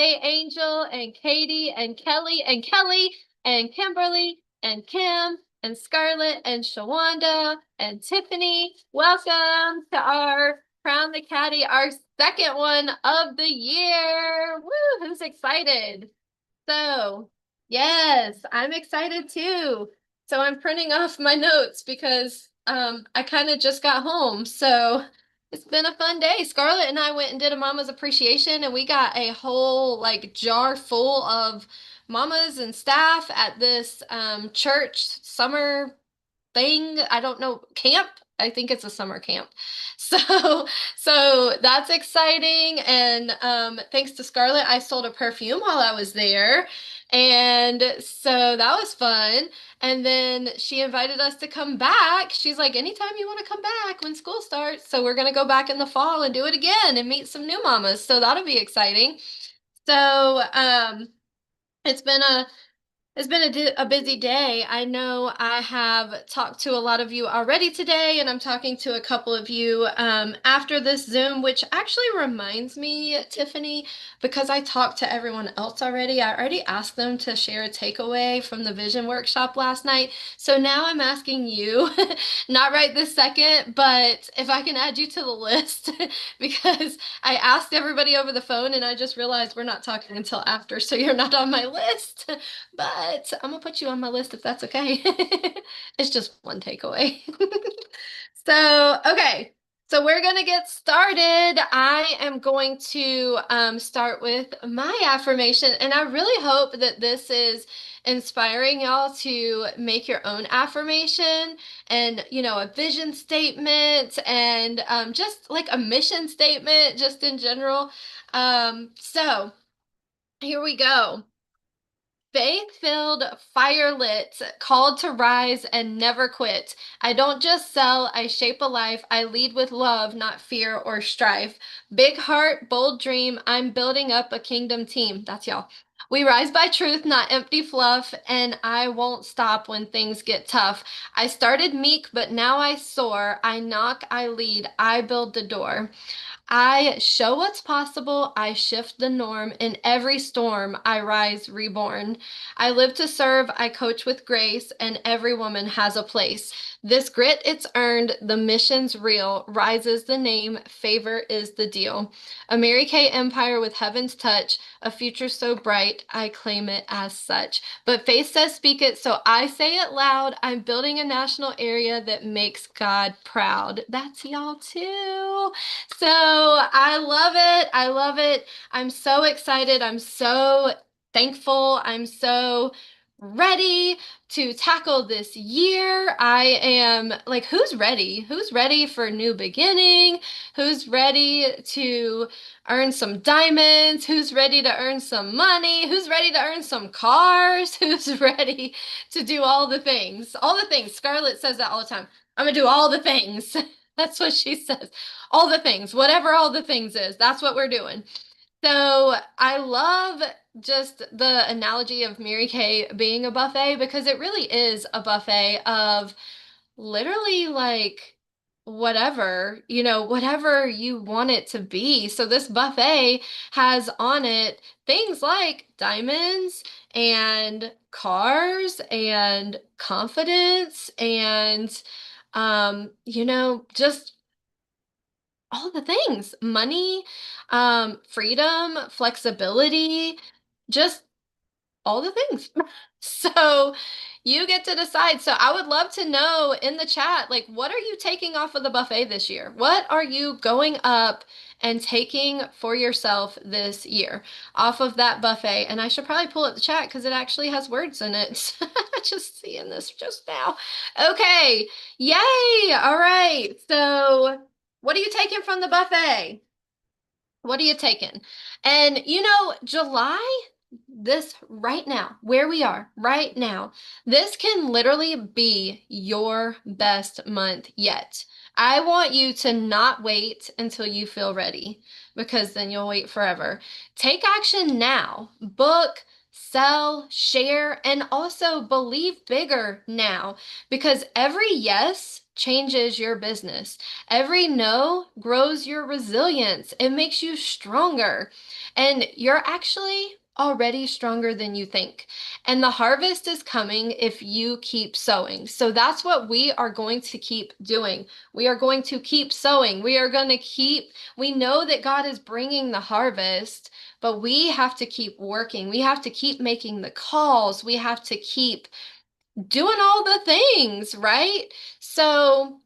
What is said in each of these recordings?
Hey, Angel and Katie and Kelly and Kimberly and Kim and Scarlett and Shawanda and Tiffany. Welcome to our Crown the Caddy, our second one of the year. Woo, who's excited? So, yes, I'm excited too. So I'm printing off my notes because I kind of just got home. So it's been a fun day. Scarlett and I went and did a Mama's Appreciation, and we got a whole like jar full of mamas and staff at this church summer thing. I don't know, camp. I think it's a summer camp. So, so that's exciting. And thanks to Scarlett, I sold a perfume while I was there. And so that was fun. And then she invited us to come back. She's like, anytime you want to come back when school starts. So we're going to go back in the fall and do it again and meet some new mamas. So that'll be exciting. So, it's been a busy day. I know I have talked to a lot of you already today, and I'm talking to a couple of you after this Zoom, which actually reminds me, Tiffany, because I talked to everyone else already. I already asked them to share a takeaway from the Vision Workshop last night. So now I'm asking you, not right this second, but if I can add you to the list, because I asked everybody over the phone and I just realized we're not talking until after, so you're not on my list. But I'm gonna put you on my list if that's okay. It's just one takeaway. So, okay. So we're gonna get started. I am going to start with my affirmation, and I really hope that this is inspiring y'all to make your own affirmation and, a vision statement and just like a mission statement, just in general. So here we go. Faith-filled, fire-lit, called to rise and never quit. I don't just sell, I shape a life. I lead with love, not fear or strife. Big heart, bold dream. I'm building up a kingdom team. That's y'all. We rise by truth, not empty fluff, and I won't stop when things get tough. I started meek, but now I soar. I knock, I lead, I build the door. I show what's possible. I shift the norm. In every storm, I rise reborn. I live to serve. I coach with grace, and every woman has a place. This grit, it's earned. The mission's real. Rises the name. Favor is the deal. A Mary Kay empire with heaven's touch. A future so bright, I claim it as such. But faith says speak it, so I say it loud. I'm building a national area that makes God proud. That's y'all too. So I love it. I love it. I'm so excited. I'm so thankful. I'm so ready to tackle this year. I am like, who's ready? Who's ready for a new beginning? Who's ready to earn some diamonds? Who's ready to earn some money? Who's ready to earn some cars? Who's ready to do all the things? All the things. Scarlett says that all the time. I'm gonna do all the things. That's what she says. All the things, whatever all the things is, that's what we're doing. So I love just the analogy of Mary Kay being a buffet because it really is a buffet of literally like whatever you want it to be. So this buffet has on it things like diamonds and cars and confidence and just all the things, money, freedom, flexibility, just all the things. So you get to decide. So I would love to know in the chat, like, what are you taking off of the buffet this year? What are you going up and taking for yourself this year off of that buffet? And I should probably pull up the chat because it actually has words in it. Just seeing this just now. Okay. Yay. All right. So what are you taking from the buffet? What are you taking? And July, this right now, where we are right now, this can literally be your best month yet. I want you to not wait until you feel ready because then you'll wait forever. Take action now. Book, sell, share, and also believe bigger now because every yes changes your business. Every no grows your resilience. It makes you stronger. And you're actually already stronger than you think. And the harvest is coming if you keep sowing. So that's what we are going to keep doing. We are going to keep sowing. We are going to we know that God is bringing the harvest, but we have to keep working. We have to keep making the calls. We have to keep doing all the things, right? So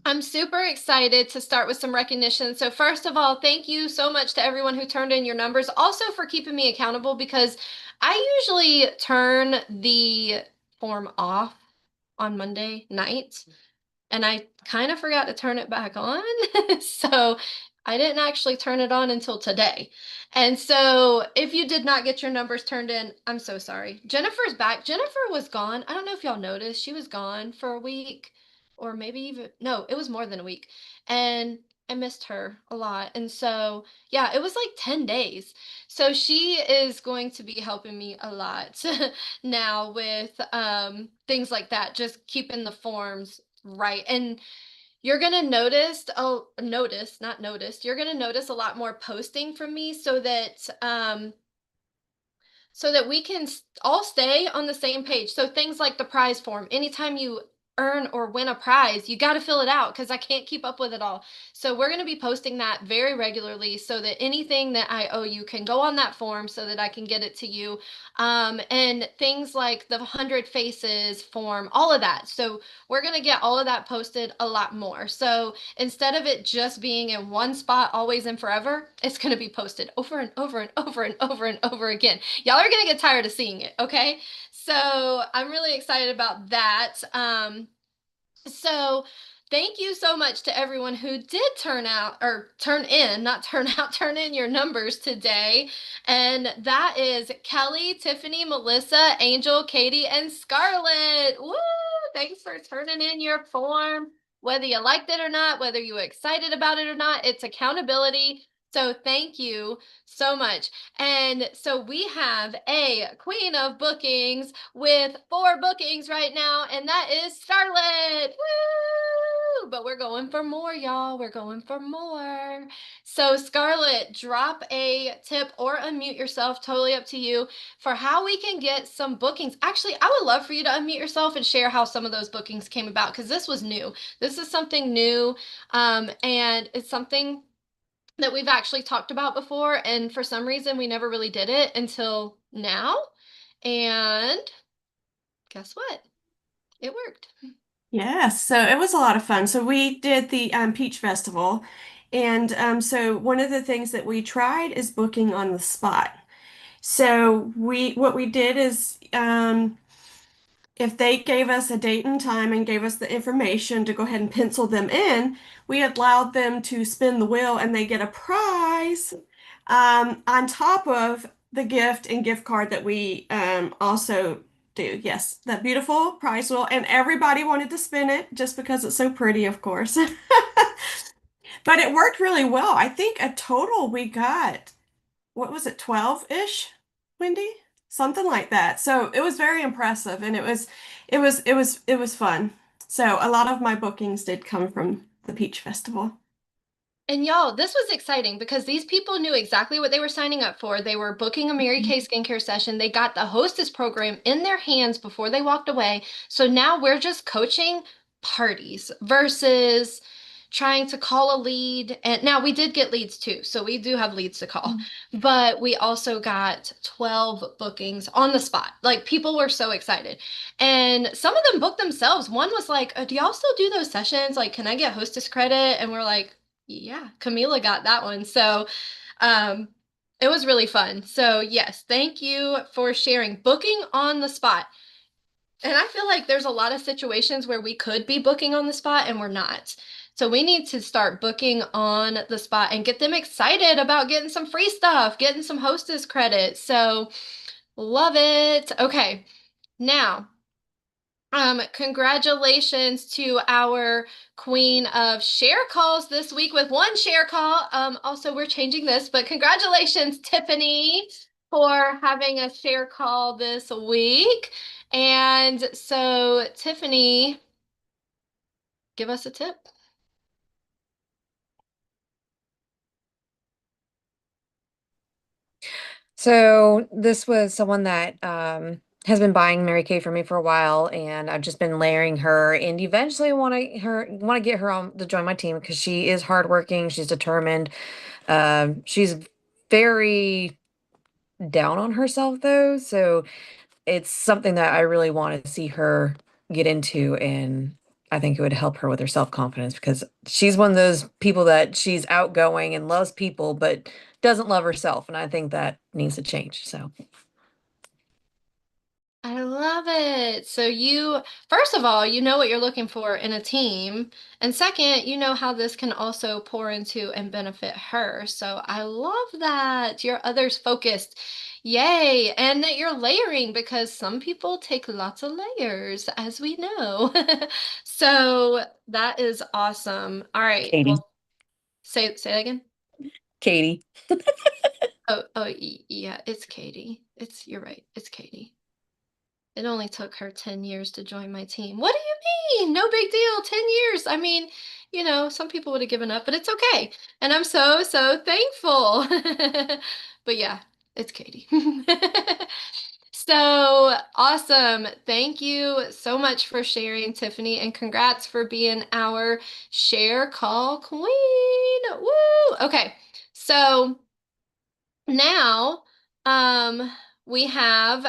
I'm super excited to start with some recognition. So first of all, thank you so much to everyone who turned in your numbers. Also for keeping me accountable, because I usually turn the form off on Monday night, and I kind of forgot to turn it back on. So I didn't actually turn it on until today. And so if you did not get your numbers turned in, I'm so sorry. Jennifer's back. Jennifer was gone. I don't know if y'all noticed. She was gone for a week, or maybe even, no, it was more than a week. And I missed her a lot. And so, yeah, it was like 10 days. So she is going to be helping me a lot now with things like that, just keeping the forms right. And you're going to you're going to notice a lot more posting from me, so that we can all stay on the same page. So things like the prize form, anytime you earn or win a prize, you got to fill it out, because I can't keep up with it all. So we're going to be posting that very regularly, so that anything that I owe you can go on that form so that I can get it to you. And things like the 100 faces form, all of that. So we're going to get all of that posted a lot more. So instead of it just being in one spot always and forever, it's going to be posted over and over and over and over and over again. Y'all are going to get tired of seeing it, okay? So I'm really excited about that. So thank you so much to everyone who did turn in your numbers today. And that is Kelly, Tiffany, Melissa, Angel, Katie, and Scarlett. Woo! Thanks for turning in your form. Whether you liked it or not, whether you were excited about it or not, it's accountability. So thank you so much. And so we have a queen of bookings with 4 bookings right now, and that is Scarlett. Woo! But we're going for more, y'all. We're going for more. So Scarlett, drop a tip or unmute yourself, totally up to you, for how we can get some bookings. Actually, I would love for you to unmute yourself and share how some of those bookings came about, because this was new. This is something new, and it's something that we've actually talked about before, and for some reason we never really did it until now. And guess what? It worked. Yes, so it was a lot of fun. So we did the Peach Festival, and so one of the things that we tried is booking on the spot. So what we did is if they gave us a date and time and gave us the information to go ahead and pencil them in, we allowed them to spin the wheel and they get a prize on top of the gift and gift card that we also do. Yes, that beautiful prize wheel. And everybody wanted to spin it just because it's so pretty, of course. But it worked really well. I think a total we got, what was it, 12-ish, Wendy? Something like that. So it was very impressive and it was fun. So a lot of my bookings did come from the Peach Festival. And y'all, this was exciting because these people knew exactly what they were signing up for. They were booking a Mary Kay skincare session. They got the hostess program in their hands before they walked away. So now we're just coaching parties versus trying to call a lead. And now we did get leads too. So we do have leads to call, but we also got 12 bookings on the spot. Like, people were so excited. And some of them booked themselves. One was like, do y'all still do those sessions? Like, can I get hostess credit? And we're like, yeah, Camila got that one. So um, it was really fun. So yes, thank you for sharing. Booking on the spot. And I feel like there's a lot of situations where we could be booking on the spot and we're not. So we need to start booking on the spot and get them excited about getting some free stuff, getting some hostess credit. So love it. Okay, now congratulations to our queen of share calls this week with 1 share call. Also, we're changing this, but congratulations, Tiffany, for having a share call this week. And so, Tiffany, give us a tip. So this was someone that has been buying Mary Kay for me for a while, and I've just been layering her, and eventually want to get her on to join my team because she is hardworking, she's determined. She's very down on herself though, so it's something that I really want to see her get into, and I think it would help her with her self-confidence because she's one of those people that she's outgoing and loves people, but doesn't love herself, and I think that needs to change. So, I love it. So you, first of all, you know what you're looking for in a team. And second, you know how this can also pour into and benefit her. So I love that you're others focused. Yay. And that you're layering because some people take lots of layers, as we know. So that is awesome. All right. Katie, Well, say that again. Katie. Yeah, it's Katie. You're right. It's Katie. It only took her 10 years to join my team. What do you mean? No big deal. 10 years. I mean, some people would have given up, but it's okay. And I'm so, so thankful. But yeah, it's Katie. So awesome. Thank you so much for sharing, Tiffany, and congrats for being our share call queen. Woo! Okay. So now, we have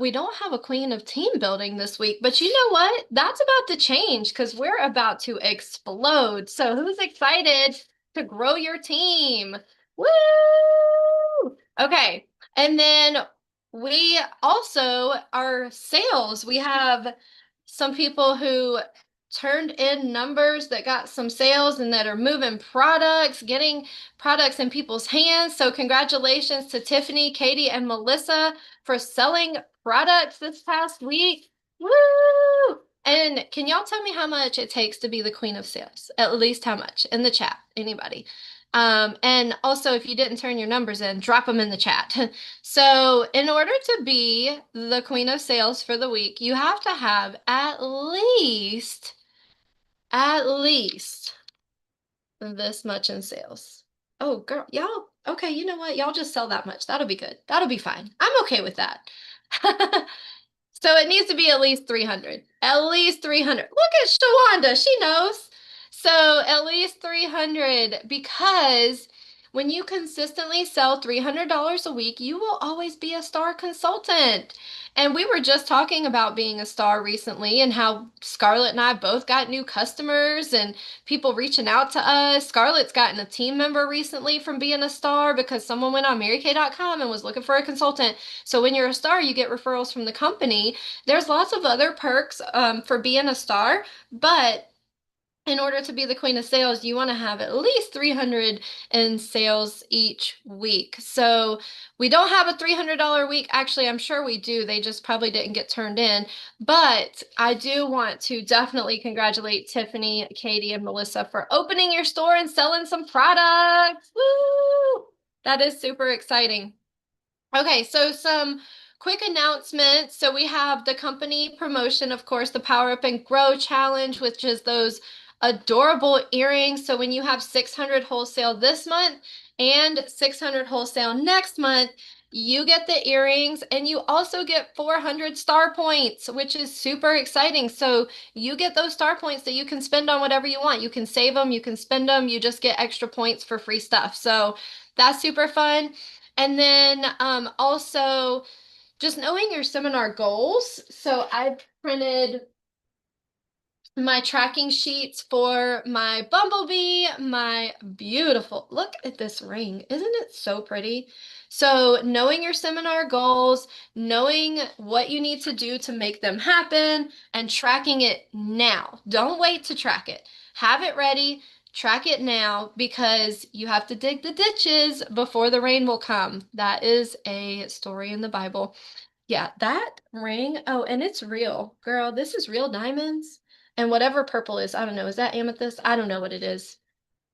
we don't have a queen of team building this week, but you know what? That's about to change because we're about to explode. So who's excited to grow your team? Woo! Okay. And then we also our sales. We have some people who turned in numbers that got some sales and that are moving products, getting products in people's hands. So congratulations to Tiffany, Katie, and Melissa for selling products this past week. Woo! And can y'all tell me how much it takes to be the queen of sales? At least how much in the chat? Anybody? And also, if you didn't turn your numbers in, drop them in the chat. So, in order to be the queen of sales for the week, you have to have at least this much in sales. Oh, girl, y'all, okay, you know what? Y'all just sell that much. That'll be good. That'll be fine. I'm okay with that. So it needs to be at least 300. At least 300. Look at Shawanda. She knows. So at least 300 because when you consistently sell $300 a week, you will always be a star consultant. And we were just talking about being a star recently and how Scarlett and I both got new customers and people reaching out to us. Scarlett's gotten a team member recently from being a star because someone went on marykay.com and was looking for a consultant. So when you're a star, you get referrals from the company. There's lots of other perks for being a star, but in order to be the queen of sales, you want to have at least 300 in sales each week. So we don't have a $300 week. Actually, I'm sure we do. They just probably didn't get turned in. But I do want to definitely congratulate Tiffany, Katie, and Melissa for opening your store and selling some products. Woo! That is super exciting. Okay, so some quick announcements. So we have the company promotion, of course, the Power Up and Grow Challenge, which is those adorable earrings. So when you have 600 wholesale this month and 600 wholesale next month, you get the earrings and you also get 400 star points, which is super exciting. So you get those star points that you can spend on whatever you want. You can save them, you can spend them, you just get extra points for free stuff. So that's super fun. And then also just knowing your seminar goals. So I've printed my tracking sheets for my bumblebee, my beautiful, look at this ring. Isn't it so pretty? So knowing your seminar goals, knowing what you need to do to make them happen, and tracking it now. Don't wait to track it. Have it ready. Track it now because you have to dig the ditches before the rain will come. That is a story in the Bible. Yeah, that ring. Oh, and it's real. Girl, this is real diamonds. And whatever purple is, I don't know. Is that amethyst? I don't know what it is.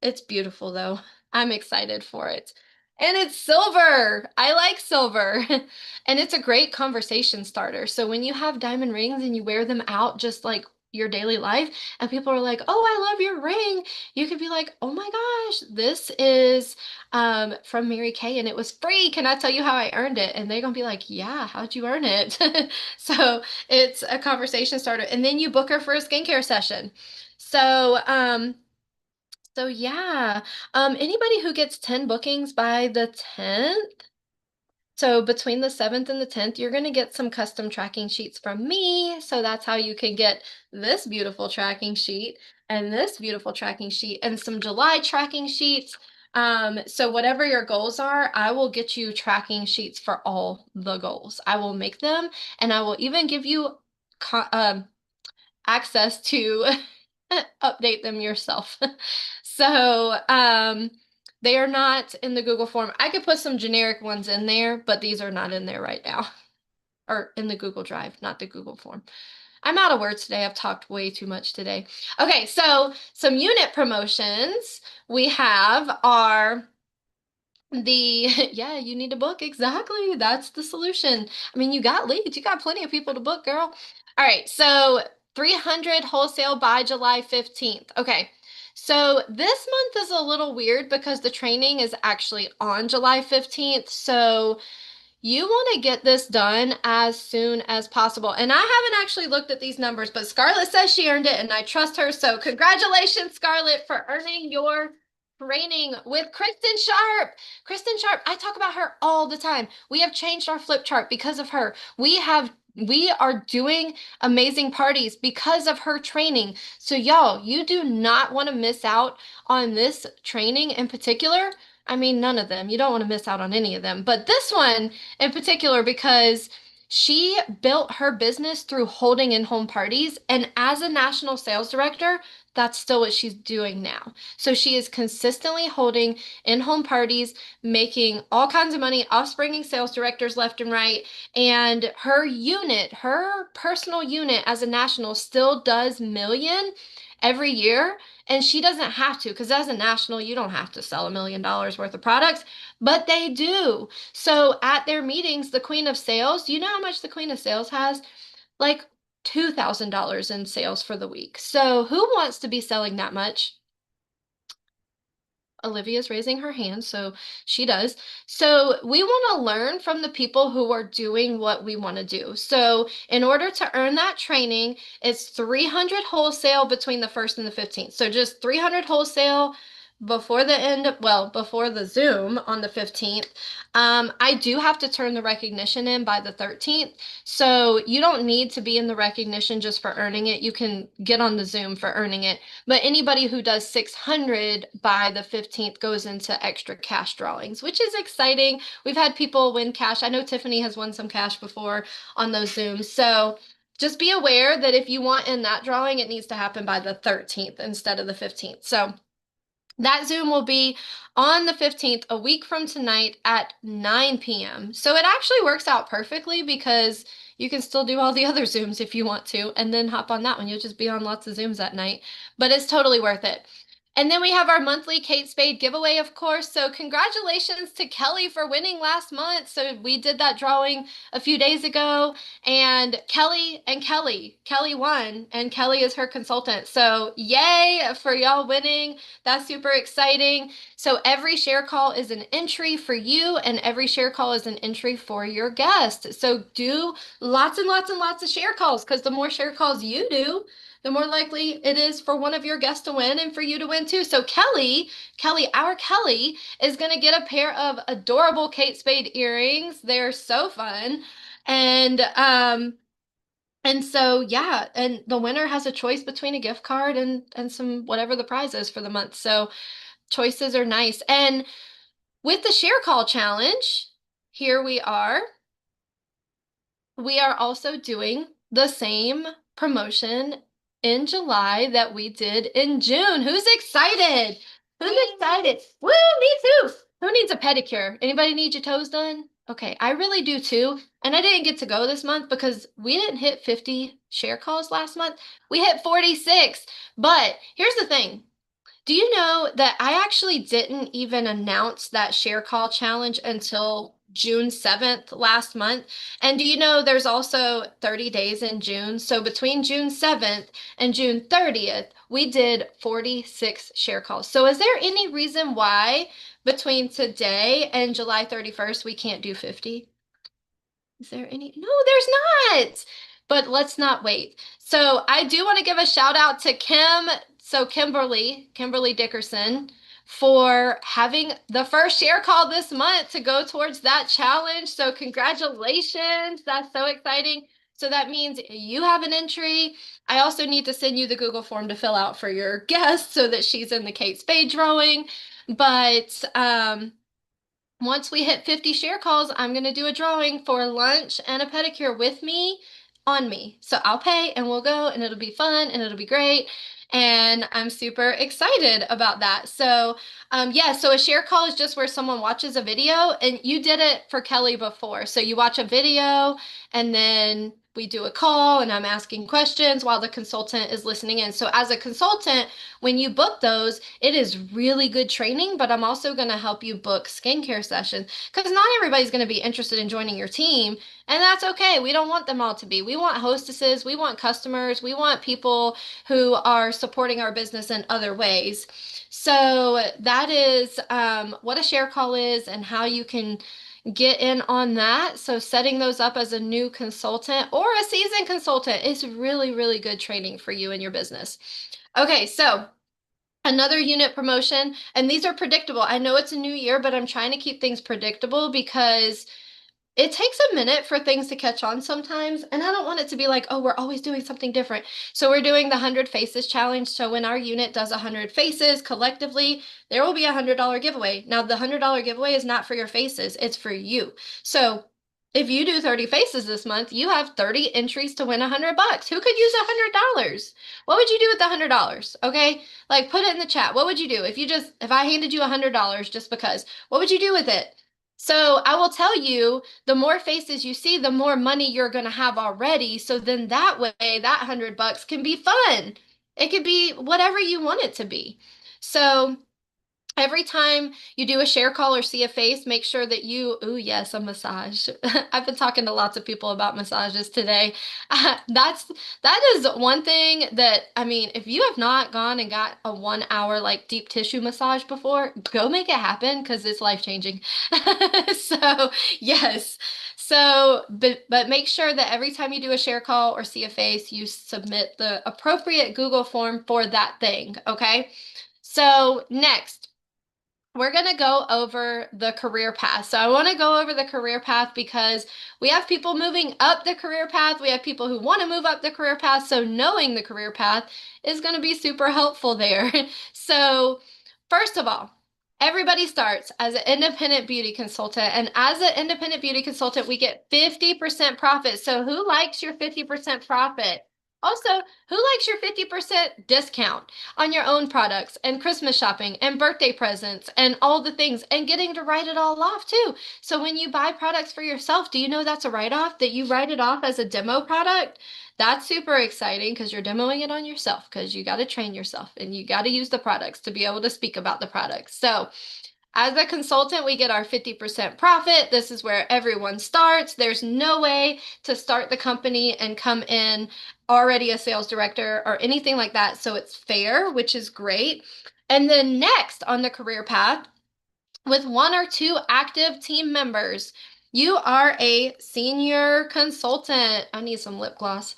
It's beautiful though. I'm excited for it. And it's silver. I like silver. And it's a great conversation starter. So when you have diamond rings and you wear them out just like your daily life and people are like, "Oh, I love your ring." You could be like, "Oh my gosh, this is from Mary Kay and it was free. Can I tell you how I earned it?" And they're gonna be like, "Yeah, how'd you earn it?" So it's a conversation starter. And then you book her for a skincare session. So yeah. Anybody who gets 10 bookings by the 10th, so between the 7th and the 10th, you're going to get some custom tracking sheets from me. So that's how you can get this beautiful tracking sheet and this beautiful tracking sheet and some July tracking sheets. So whatever your goals are, I will get you tracking sheets for all the goals. I will make them and I will even give you access to update them yourself. So, they are not in the Google form. I could put some generic ones in there, but these are not in there right now. Or in the Google Drive, not the Google form. I'm out of words today. I've talked way too much today. Okay, so some unit promotions we have are the yeah, you need to book. Exactly. That's the solution. I mean, you got leads. You got plenty of people to book, girl. All right, so 300 wholesale by July 15th. Okay. So this month is a little weird because the training is actually on July 15th. So you want to get this done as soon as possible. And I haven't actually looked at these numbers, but Scarlett says she earned it and I trust her. So congratulations, Scarlett, for earning your training with Kristen Sharp. Kristen Sharp, I talk about her all the time. We have changed our flip chart because of her. We are doing amazing parties because of her training. So y'all, you do not want to miss out on this training in particular. I mean, none of them. You don't want to miss out on any of them. But this one in particular, because she built her business through holding in-home parties. And as a national sales director, that's still what she's doing now. So she is consistently holding in-home parties, making all kinds of money, offspringing sales directors left and right. And her unit, her personal unit as a national still does million every year. And she doesn't have to, because as a national, you don't have to sell $1 million worth of products, but they do. So at their meetings, the Queen of Sales, do you know how much the Queen of Sales has? Like $2,000 in sales for the week. So who wants to be selling that much? Olivia's raising her hand, so she does. So we want to learn from the people who are doing what we want to do. So in order to earn that training, it's 300 wholesale between the 1st and the 15th. So just 300 wholesale before the end, well, before the Zoom on the 15th. I do have to turn the recognition in by the 13th. So you don't need to be in the recognition just for earning it. You can get on the Zoom for earning it. But anybody who does 600 by the 15th goes into extra cash drawings, which is exciting. We've had people win cash. I know Tiffany has won some cash before on those Zooms. So just be aware that if you want in that drawing, it needs to happen by the 13th instead of the 15th. So that Zoom will be on the 15th, a week from tonight at 9 p.m. So it actually works out perfectly because you can still do all the other Zooms if you want to, and then hop on that one. You'll just be on lots of Zooms at night, but it's totally worth it. And then we have our monthly Kate Spade giveaway, of course. So congratulations to Kelly for winning last month. So we did that drawing a few days ago, and Kelly won, and Kelly is her consultant. So yay for y'all winning. That's super exciting. So every share call is an entry for you, and every share call is an entry for your guest. So do lots and lots and lots of share calls, because the more share calls you do, the more likely it is for one of your guests to win and for you to win too. So our Kelly is going to get a pair of adorable Kate Spade earrings. They're so fun. And so yeah, and the winner has a choice between a gift card and some whatever the prize is for the month. So choices are nice. And with the share call challenge, here we are. We are also doing the same promotion in July that we did in June. Who's excited? Who's excited? Woo, me too. Who needs a pedicure? Anybody need your toes done? Okay, I really do too. And I didn't get to go this month because we didn't hit 50 share calls last month. We hit 46. But here's the thing. Do you know that I actually didn't even announce that share call challenge until June 7th last month. And do you know there's also 30 days in June? So between June 7th and June 30th, we did 46 share calls. So is there any reason why between today and July 31st we can't do 50? Is there any? No, there's not. But let's not wait. So I do want to give a shout out to Kimberly Dickerson, for having the first share call this month to go towards that challenge. So congratulations. That's so exciting. So that means you have an entry. I also need to send you the Google form to fill out for your guest so that she's in the Kate Spade drawing. But once we hit 50 share calls, I'm going to do a drawing for lunch and a pedicure with me on me. So I'll pay and we'll go and it'll be fun and it'll be great. And I'm super excited about that. So, yeah, so a share call is just where someone watches a video, and you did it for Kelly before. So you watch a video and then we do a call and I'm asking questions while the consultant is listening in. So as a consultant, when you book those, it is really good training, but I'm also going to help you book skincare sessions because not everybody's going to be interested in joining your team. And that's okay. We don't want them all to be. We want hostesses, we want customers, we want people who are supporting our business in other ways. So that is what a share call is and how you can get in on that. So setting those up as a new consultant or a seasoned consultant is really, really good training for you and your business. Okay, so another unit promotion, and these are predictable. I know it's a new year, but I'm trying to keep things predictable because it takes a minute for things to catch on sometimes, and I don't want it to be like, oh, we're always doing something different. So we're doing the 100 Faces Challenge. So when our unit does 100 faces collectively, there will be a $100 giveaway. Now, the $100 giveaway is not for your faces, it's for you. So if you do 30 faces this month, you have 30 entries to win $100. Who could use $100? What would you do with the $100? Okay, like put it in the chat. What would you do if I handed you $100 just because? What would you do with it? So I will tell you, the more faces you see, the more money you're going to have already. So then that way, that $100 can be fun. It could be whatever you want it to be. So every time you do a share call or see a face, make sure that oh yes, a massage. I've been talking to lots of people about massages today. That is one thing that, I mean, if you have not gone and got a 1 hour like deep tissue massage before, go make it happen because it's life-changing. So yes. So, but make sure that every time you do a share call or see a face, you submit the appropriate Google form for that thing, okay? So next, we're going to go over the career path. So I want to go over the career path because we have people moving up the career path. We have people who want to move up the career path. So knowing the career path is going to be super helpful there. So first of all, everybody starts as an independent beauty consultant. And as an independent beauty consultant, we get 50% profit. So who likes your 50% profit? Also, who likes your 50% discount on your own products and Christmas shopping and birthday presents and all the things and getting to write it all off too? So when you buy products for yourself, do you know that's a write-off, that you write it off as a demo product? That's super exciting because you're demoing it on yourself because you got to train yourself and you got to use the products to be able to speak about the products. So as a consultant, we get our 50% profit. This is where everyone starts. There's no way to start the company and come in already a sales director or anything like that. So it's fair, which is great. And then next on the career path, with 1 or 2 active team members, you are a senior consultant. I need some lip gloss.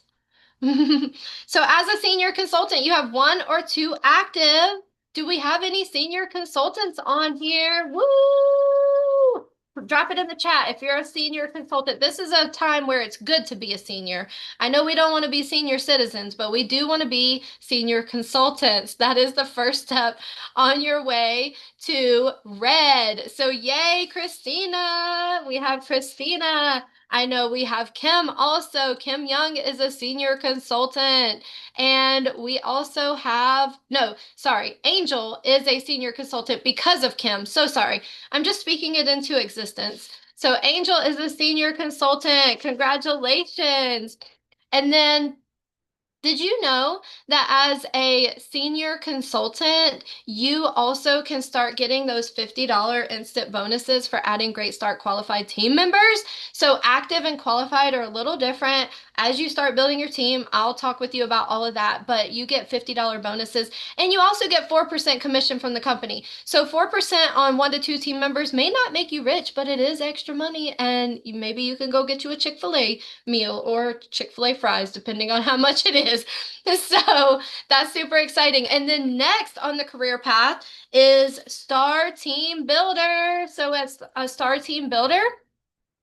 So as a senior consultant, you have 1 or 2 active. Do we have any senior consultants on here? Woo! Drop it in the chat if you're a senior consultant. This is a time where it's good to be a senior. I know we don't want to be senior citizens, but we do want to be senior consultants. That is the first step on your way to red. So yay, Christina. We have Christina. I know we have Kim also. Kim Young is a senior consultant. And we also have, no, sorry, Angel is a senior consultant because of Kim. So sorry. I'm just speaking it into existence. So Angel is a senior consultant. Congratulations. And then Did you know that as a senior consultant, you also can start getting those $50 instant bonuses for adding Great Start qualified team members? So active and qualified are a little different. As you start building your team, I'll talk with you about all of that, but you get $50 bonuses and you also get 4% commission from the company. So 4% on 1 to 2 team members may not make you rich, but it is extra money and maybe you can go get you a Chick-fil-A meal or Chick-fil-A fries, depending on how much it is. So that's super exciting. And then next on the career path is Star Team Builder. So as a Star Team Builder,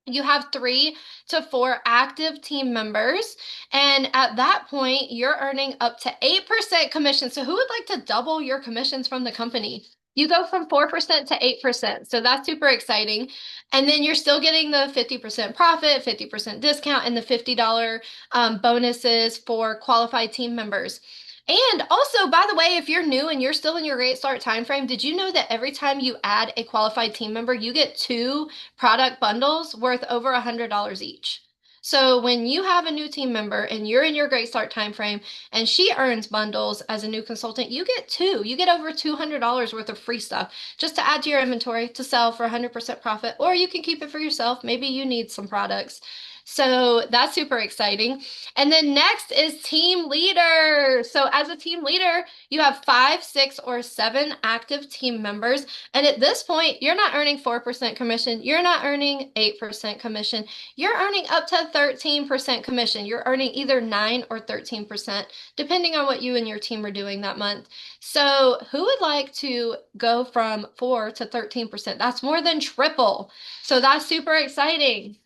you have 3 to 4 active team members. And at that point, you're earning up to 8% commission. So who would like to double your commissions from the company? You go from 4% to 8%. So that's super exciting. And then you're still getting the 50% profit, 50% discount, and the $50 bonuses for qualified team members. And also, by the way, if you're new and you're still in your Great Start timeframe, did you know that every time you add a qualified team member, you get 2 product bundles worth over $100 each? So when you have a new team member and you're in your Great Start timeframe and she earns bundles as a new consultant, you get two. You get over $200 worth of free stuff just to add to your inventory to sell for 100% profit, or you can keep it for yourself. Maybe you need some products. So that's super exciting. And then next is team leader. So as a team leader, you have 5, 6, or 7 active team members. And at this point, you're not earning 4% commission. You're not earning 8% commission. You're earning up to 13% commission. You're earning either 9 or 13%, depending on what you and your team are doing that month. So who would like to go from 4 to 13%? That's more than triple. So that's super exciting.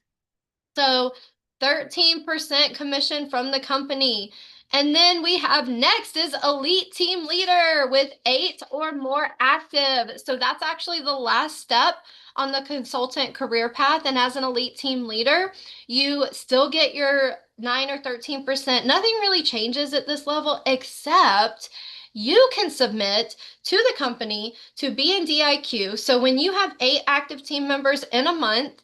So 13% commission from the company. And then we have next is elite team leader with 8 or more active. So that's actually the last step on the consultant career path. And as an elite team leader, you still get your 9 or 13%. Nothing really changes at this level except you can submit to the company to be in DIQ. So when you have 8 active team members in a month,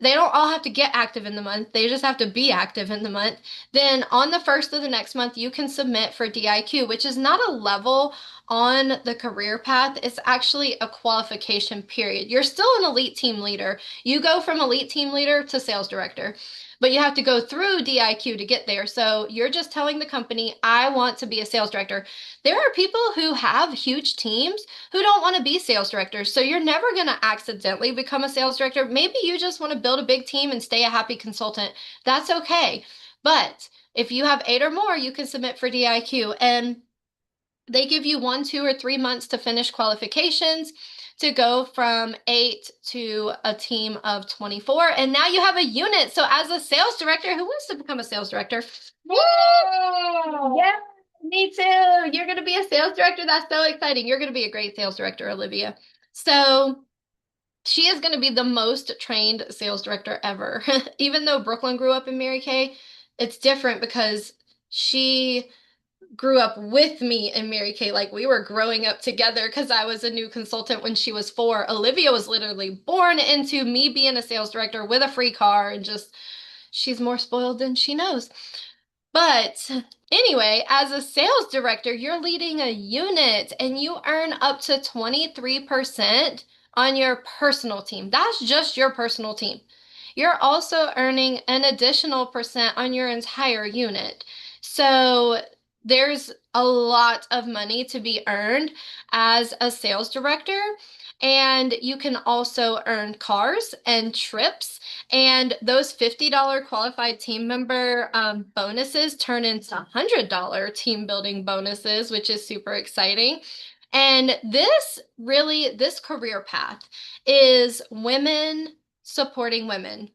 they don't all have to get active in the month. They just have to be active in the month. Then on the first of the next month, you can submit for DIQ, which is not a level on the career path. It's actually a qualification period. You're still an elite team leader. You go from elite team leader to sales director, but you have to go through DIQ to get there. So you're just telling the company, I want to be a sales director. There are people who have huge teams who don't want to be sales directors. So you're never going to accidentally become a sales director. Maybe you just want to build a big team and stay a happy consultant. That's okay. But if you have 8 or more, you can submit for DIQ. And they give you 1, 2, or 3 months to finish qualifications to go from 8 to a team of 24. And now you have a unit. So as a sales director, who wants to become a sales director? Whoa! Yeah, me too. You're going to be a sales director. That's so exciting. You're going to be a great sales director, Olivia. So she is going to be the most trained sales director ever. Even though Brooklyn grew up in Mary Kay, it's different because she grew up with me and Mary Kay. Like we were growing up together because I was a new consultant when she was 4. Olivia was literally born into me being a sales director with a free car and just she's more spoiled than she knows. But anyway, as a sales director, you're leading a unit and you earn up to 23% on your personal team. That's just your personal team. You're also earning an additional percent on your entire unit. So there's a lot of money to be earned as a sales director. And you can also earn cars and trips. And those $50 qualified team member bonuses turn into $100 team building bonuses, which is super exciting. And this career path is women supporting women.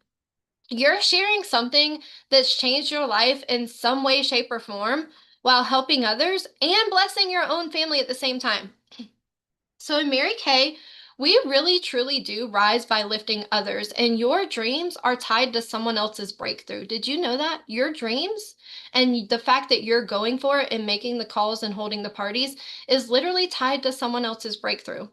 You're sharing something that's changed your life in some way, shape, or form while helping others and blessing your own family at the same time. So in Mary Kay, we really truly do rise by lifting others, and your dreams are tied to someone else's breakthrough. Did you know that? Your dreams and the fact that you're going for it and making the calls and holding the parties is literally tied to someone else's breakthrough.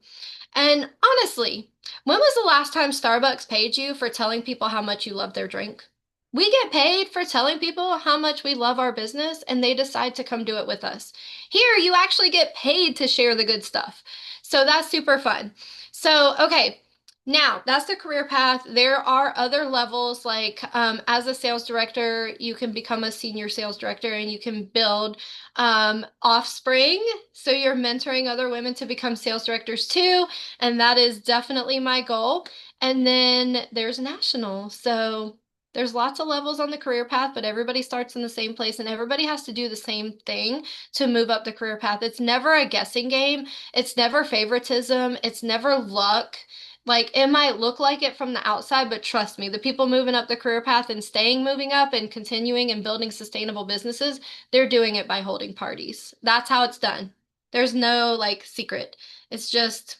And honestly, when was the last time Starbucks paid you for telling people how much you love their drink? We get paid for telling people how much we love our business and they decide to come do it with us. Here, you actually get paid to share the good stuff. So that's super fun. So, okay, now that's the career path. There are other levels, like as a sales director, you can become a senior sales director and you can build offspring. So you're mentoring other women to become sales directors too. And that is definitely my goal. And then there's national. So there's lots of levels on the career path, but everybody starts in the same place and everybody has to do the same thing to move up the career path. It's never a guessing game. It's never favoritism. It's never luck. Like it might look like it from the outside, but trust me, the people moving up the career path and staying moving up and continuing and building sustainable businesses, they're doing it by holding parties. That's how it's done. There's no like secret. It's just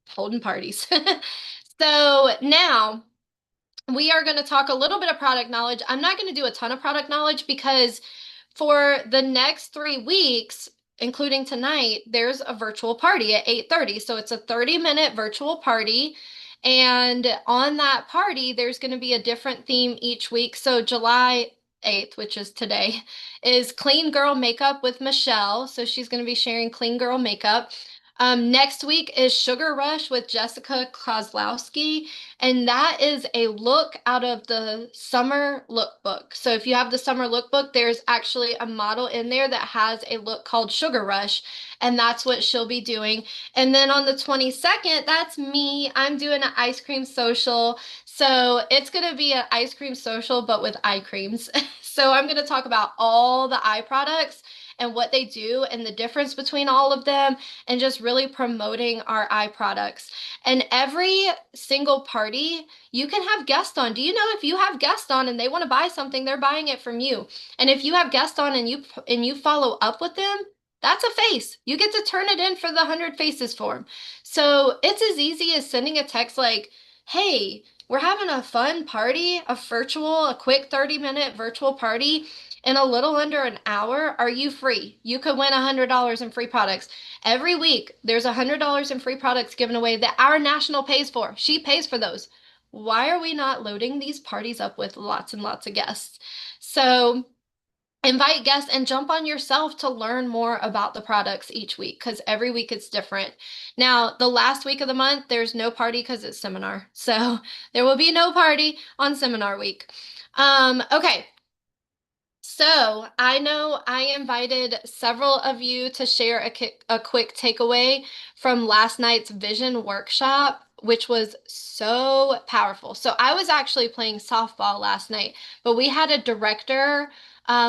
holding parties. So now we are going to talk a little bit of product knowledge. I'm not going to do a ton of product knowledge because for the next 3 weeks, including tonight, there's a virtual party at 8:30. So it's a 30-minute virtual party. And on that party, there's going to be a different theme each week. So July 8th, which is today, is Clean Girl Makeup with Michelle. So she's going to be sharing clean girl makeup. Next week is Sugar Rush with Jessica Kozlowski, and that is a look out of the summer lookbook. So if you have the summer lookbook, there's actually a model in there that has a look called Sugar Rush, and that's what she'll be doing. And then on the 22nd, that's me. I'm doing an ice cream social. So it's going to be an ice cream social, but with eye creams. So I'm going to talk about all the eye products and what they do and the difference between all of them and just really promoting our eye products. And every single party, you can have guests on. Do you know if you have guests on and they want to buy something, they're buying it from you. And if you have guests on and you follow up with them, that's a face. You get to turn it in for the 100 faces form. So it's as easy as sending a text like, hey, we're having a fun party, a quick 30-minute virtual party in a little under an hour. Are you free? You could win $100 in free products. Every week, there's $100 in free products given away that our national pays for. She pays for those. Why are we not loading these parties up with lots and lots of guests? So invite guests and jump on yourself to learn more about the products each week because every week it's different. Now, the last week of the month, there's no party because it's seminar. So there will be no party on seminar week. Okay. So I know I invited several of you to share a quick takeaway from last night's vision workshop, which was so powerful. So I was actually playing softball last night, but we had a director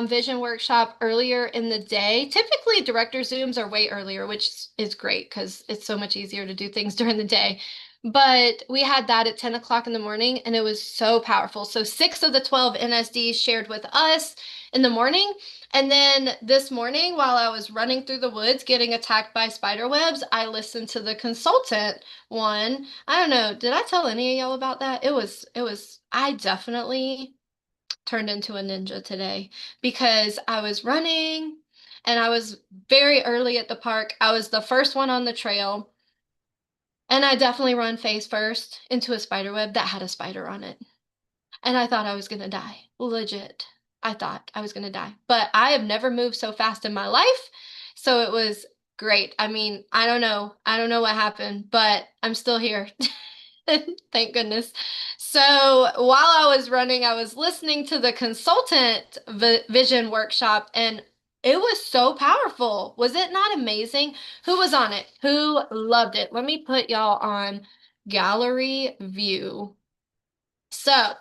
vision workshop earlier in the day. Typically, director Zooms are way earlier, which is great because it's so much easier to do things during the day. But we had that at 10 o'clock in the morning, and it was so powerful. So 6 of the 12 NSDs shared with us in the morning. And then this morning, while I was running through the woods getting attacked by spider webs, I listened to the consultant one. I don't know, did I tell any of y'all about that? I definitely turned into a ninja today because I was running and I was very early at the park. I was the first one on the trail. And I definitely run face first into a spider web that had a spider on it. And I thought I was gonna die. Legit. I thought I was gonna die. But I have never moved so fast in my life. So it was great. I mean, I don't know. I don't know what happened, but I'm still here. Thank goodness. So while I was running, I was listening to the consultant vision workshop, and it was so powerful. Was it not amazing? Who was on it? Who loved it? Let me put y'all on gallery view. So,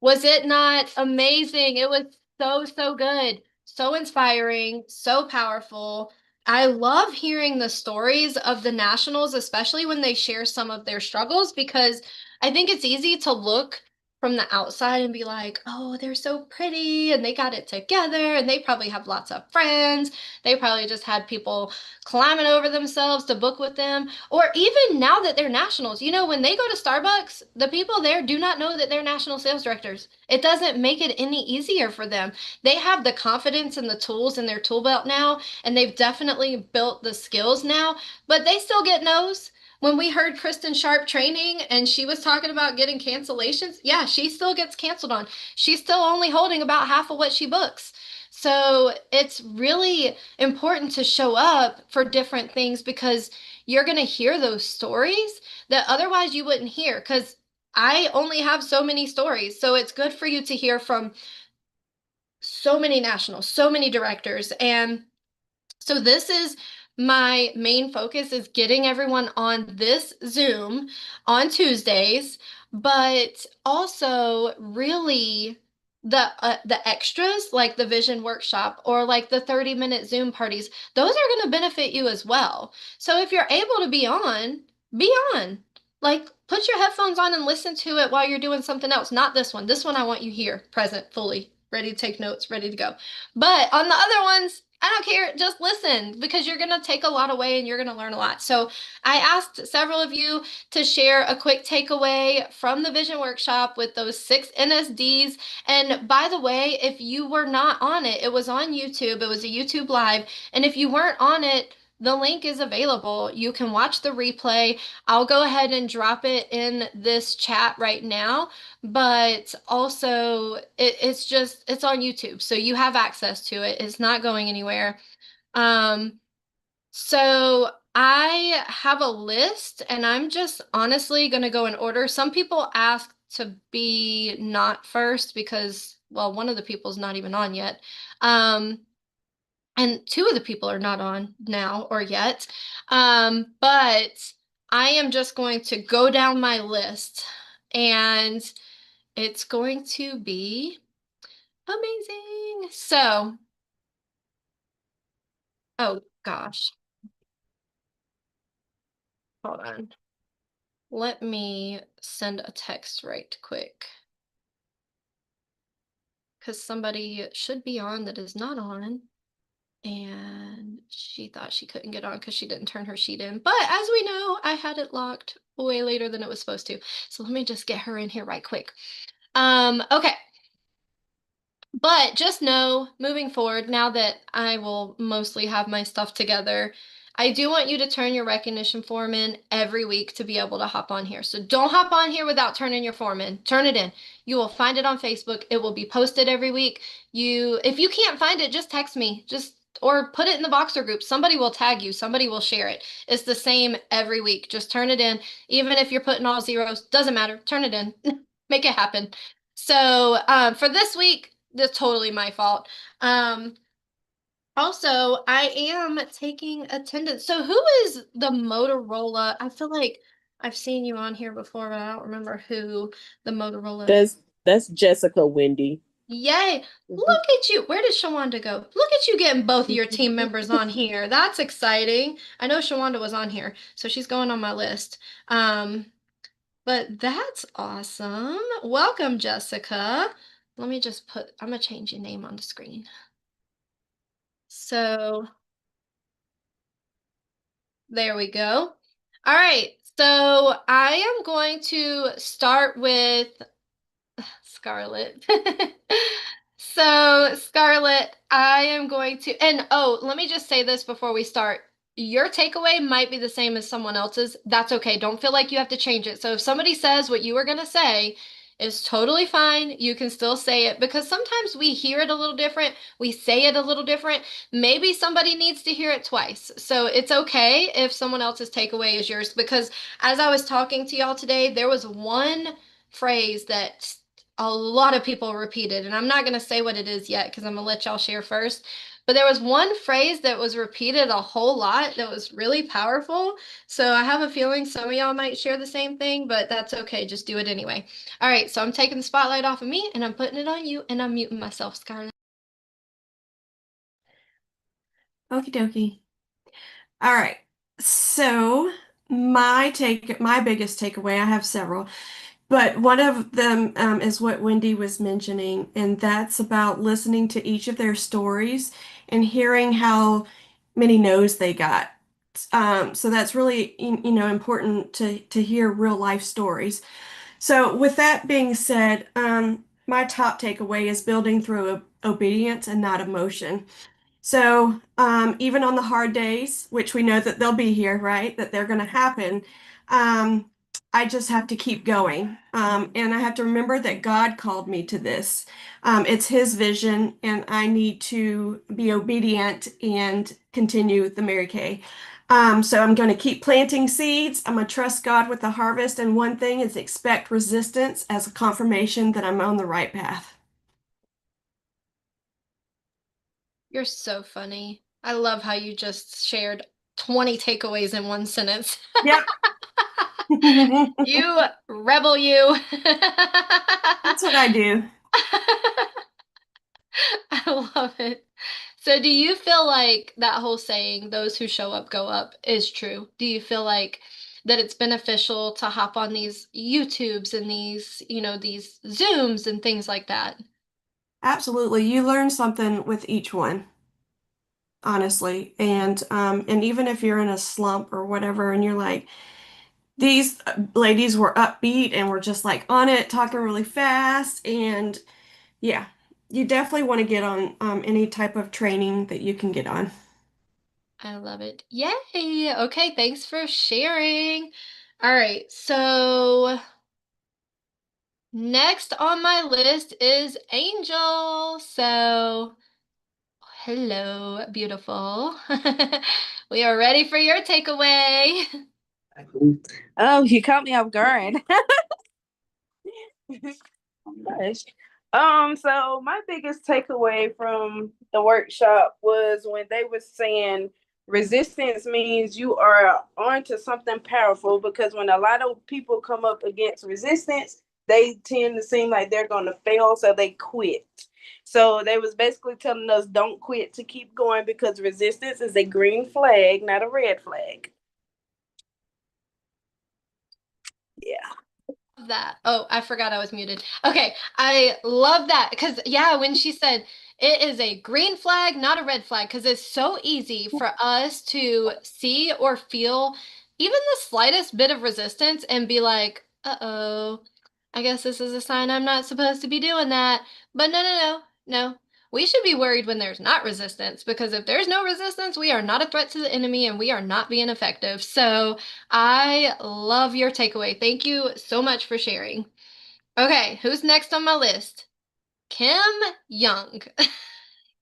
was it not amazing? It was so, so good, so inspiring, so powerful. I love hearing the stories of the nationals, especially when they share some of their struggles, because I think it's easy to look from the outside and be like, oh, they're so pretty and they got it together and they probably have lots of friends. They probably just had people climbing over themselves to book with them. Or even now that they're nationals, when they go to Starbucks, the people there do not know that they're national sales directors. It doesn't make it any easier for them. They have the confidence and the tools in their tool belt now, and they've definitely built the skills now, but they still get no's. when we heard Kristen Sharp training and she was talking about getting cancellations, yeah, she still gets canceled on. She's still only holding about half of what she books. So it's really important to show up for different things because you're going to hear those stories that otherwise you wouldn't hear. Because I only have so many stories. So it's good for you to hear from so many nationals, so many directors. And so this is my main focus is getting everyone on this Zoom on Tuesdays, but also really the extras like the vision workshop or like the 30-minute Zoom parties, those are going to benefit you as well. So if you're able to be on. Like put your headphones on and listen to it while you're doing something else. Not this one. This one I want you here, present, fully, ready to take notes, ready to go. But on the other ones, I don't care. Just listen because you're going to take a lot away and you're going to learn a lot. So I asked several of you to share a quick takeaway from the Vision Workshop with those 6 NSDs. And by the way, if you were not on it, it was on YouTube. It was a YouTube live. And if you weren't on it, the link is available. You can watch the replay. I'll go ahead and drop it in this chat right now, but also it's on YouTube, so you have access to it. It's not going anywhere. Um, so I have a list and I'm just honestly going to go in order. Some people ask to be not first because, well, one of the people's not even on yet. And 2 of the people are not on now or yet. But I am just going to go down my list and it's going to be amazing. So, oh gosh, hold on. Let me send a text right quick because somebody should be on that is not on. And she thought she couldn't get on because she didn't turn her sheet in. But as we know, I had it locked way later than it was supposed to. So let me just get her in here right quick. Okay. But just know, moving forward, now that I will mostly have my stuff together, I do want you to turn your recognition form in every week to be able to hop on here. So don't hop on here without turning your form in. Turn it in. You will find it on Facebook. It will be posted every week. If you can't find it, just text me. Or put it in the Voxer group. Somebody will tag you. Somebody will share it. It's the same every week. Just turn it in. Even if you're putting all zeros, doesn't matter. Turn it in. Make it happen. So for this week, that's totally my fault. Also, I am taking attendance. So who is the Motorola? I feel like I've seen you on here before, but I don't remember who the Motorola. That's Jessica, Wendy. Yay! Mhm. Look at you. Where did Shawanda go? Look at you getting both of your team members on here. That's exciting. I know Shawanda was on here, so she's going on my list. But that's awesome. Welcome, Jessica. Let me just I'm gonna change your name on the screen. So there we go. All right. So I am going to start with Scarlett. So, Scarlett, I am going to, and oh, let me just say this before we start. Your takeaway might be the same as someone else's. That's okay. Don't feel like you have to change it. So if somebody says what you were going to say is totally fine, you can still say it because sometimes we hear it a little different. We say it a little different. Maybe somebody needs to hear it twice. So it's okay if someone else's takeaway is yours because as I was talking to y'all today, there was one phrase that a lot of people repeated, and I'm not going to say what it is yet because I'm going to let y'all share first. But there was one phrase that was repeated a whole lot that was really powerful. So I have a feeling some of y'all might share the same thing, but that's okay. Just do it anyway. All right, so I'm taking the spotlight off of me and I'm putting it on you and I'm muting myself, Scarlett. Okie dokie. All right. So my biggest takeaway, I have several, but one of them is what Wendy was mentioning, and that's about listening to each of their stories and hearing how many no's they got. So that's really, important to hear real life stories. So with that being said, my top takeaway is building through obedience and not emotion. So even on the hard days, which we know that they'll be here, right? That they're going to happen. Um, I just have to keep going. And I have to remember that God called me to this. It's His vision, and I need to be obedient and continue the Mary Kay. So I'm going to keep planting seeds. I'm going to trust God with the harvest. And one thing is expect resistance as a confirmation that I'm on the right path. You're so funny. I love how you just shared 20 takeaways in one sentence. Yep. You rebel, you. That's what I do. I love it. So, do you feel like that whole saying, those who show up go up, is true? Do you feel like that it's beneficial to hop on these YouTubes and these, these Zooms and things like that? Absolutely. You learn something with each one, honestly. And even if you're in a slump or whatever, and you're like, these ladies were upbeat and were just like on it, talking really fast. And yeah, you definitely want to get on any type of training that you can get on. I love it. Yay! Okay, thanks for sharing. All right, so next on my list is Angel. So, hello, beautiful. We are ready for your takeaway. Oh, you caught me off guard. Gosh. So my biggest takeaway from the workshop was when they were saying resistance means you are onto something powerful, because when a lot of people come up against resistance, they tend to seem like they're gonna fail, so they quit. So they was basically telling us don't quit, to keep going, because resistance is a green flag, not a red flag. Yeah. That. Oh, I forgot I was muted. Okay, I love that because yeah, when she said it is a green flag, not a red flag, because it's so easy for us to see or feel even the slightest bit of resistance and be like, "Uh-oh, I guess this is a sign I'm not supposed to be doing that." But no, no, no, no. We should be worried when there's not resistance because if there's no resistance, we are not a threat to the enemy and we are not being effective. So, I love your takeaway. Thank you so much for sharing. Okay, who's next on my list? Kim Young.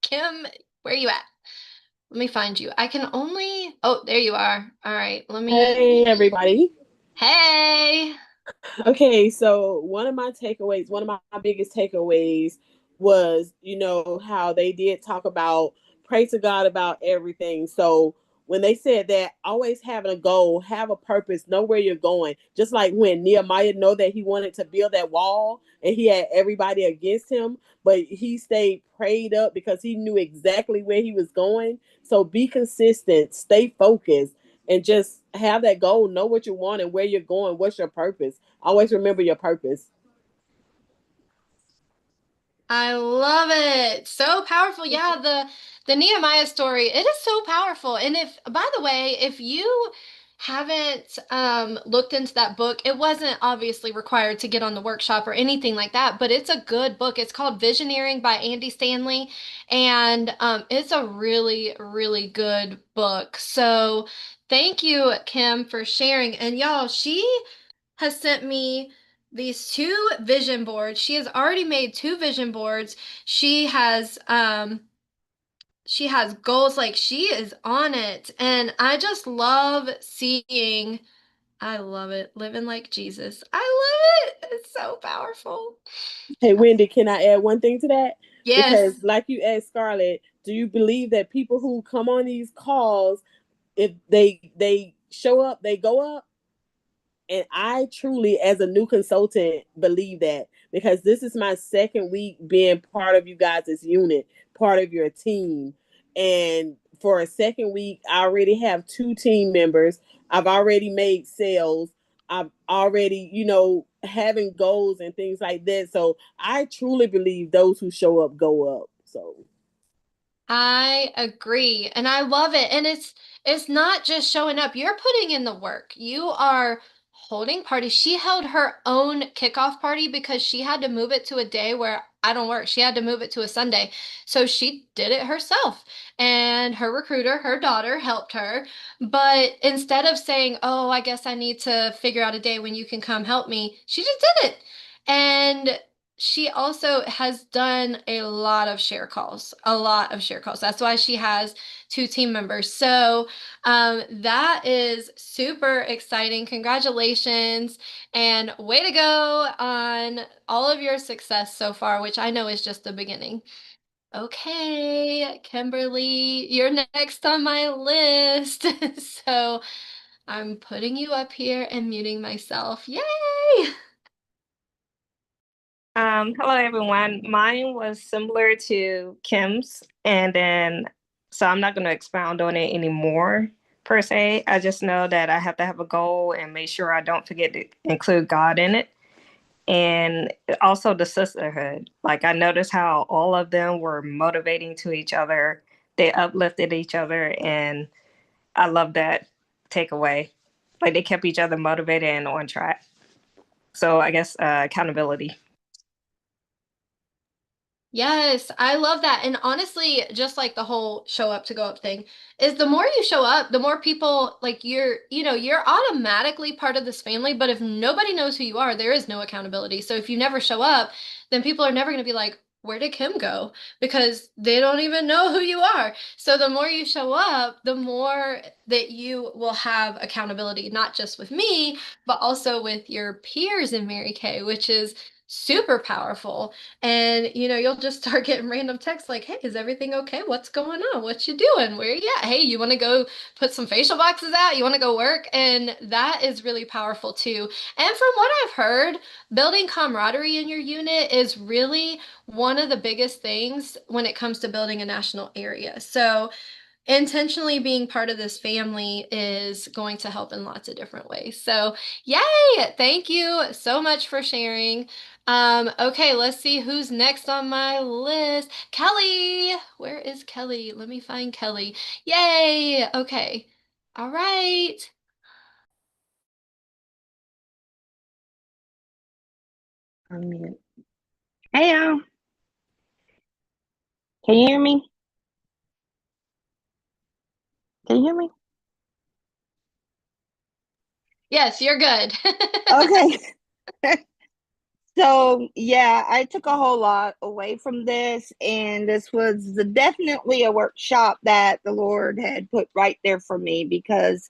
Kim, where are you at? Let me find you. I can only. Oh, there you are. All right, let me. Hey, everybody. Hey. Okay, so one of my biggest takeaways was, how they did talk about pray to God about everything. So when they said that, always having a goal, have a purpose, know where you're going. Just like when Nehemiah know that he wanted to build that wall and he had everybody against him, but he stayed prayed up because he knew exactly where he was going. So be consistent, stay focused, and just have that goal, know what you want and where you're going, what's your purpose. Always remember your purpose. I love it. So powerful. Yeah, the Nehemiah story, it is so powerful. And if by the way, if you haven't looked into that book, it wasn't obviously required to get on the workshop or anything like that, but it's a good book. It's called Visioneering by Andy Stanley, and it's a really, really good book. So thank you, Kim, for sharing. And y'all, she has sent me these two vision boards. She has already made two vision boards. She has goals, like she is on it. And I just love seeing, I love it. Living like Jesus. I love it. It's so powerful. Hey, Wendy, can I add one thing to that? Because, Yes. like you asked Scarlett, do you believe that people who come on these calls, if they show up, they go up? And I truly, as a new consultant, believe that, because this is my second week being part of you guys' unit, part of your team. And for a second week, I already have two team members. I've already made sales. I've already, having goals and things like that. So I truly believe those who show up go up. So I agree. And I love it. And it's not just showing up. You're putting in the work. You are holding parties. She held her own kickoff party because she had to move it to a day where I don't work. She had to move it to a Sunday. So she did it herself. And her recruiter, her daughter, helped her. But instead of saying, oh, I guess I need to figure out a day when you can come help me, she just did it. And she also has done a lot of share calls, a lot of share calls. That's why she has two team members. So that is super exciting. Congratulations and way to go on all of your success so far, which I know is just the beginning. Okay, Kimberly, you're next on my list. So I'm putting you up here and muting myself. Yay! Hello everyone. Mine was similar to Kim's, and then so I'm not going to expound on it anymore per se. I just know that I have to have a goal and make sure I don't forget to include God in it. And also the sisterhood. Like I noticed how all of them were motivating to each other. They uplifted each other, and I love that takeaway. Like they kept each other motivated and on track. So I guess accountability. Yes, I love that. And honestly, just like the whole show up to go up thing, is the more you show up, the more people like you're automatically part of this family. But if nobody knows who you are, there is no accountability. So if you never show up, then people are never going to be like, where did Kim go? Because they don't even know who you are. So the more you show up, the more that you will have accountability, not just with me, but also with your peers in Mary Kay, which is super powerful. And you'll just start getting random texts like, hey, is everything okay? What's going on? What you doing? Where you at? Hey, you want to go put some facial boxes out? You want to go work? And that is really powerful too. And from what I've heard, building camaraderie in your unit is really one of the biggest things when it comes to building a national area. So intentionally being part of this family is going to help in lots of different ways. So, yay! Thank you so much for sharing. Okay, let's see who's next on my list. Kelly! Where is Kelly? Let me find Kelly. Yay! Okay. All right. Unmute. Hey, y'all. Can you hear me? Can you hear me? Yes, you're good. Okay. So, yeah, I took a whole lot away from this, and this was definitely a workshop that the Lord had put right there for me because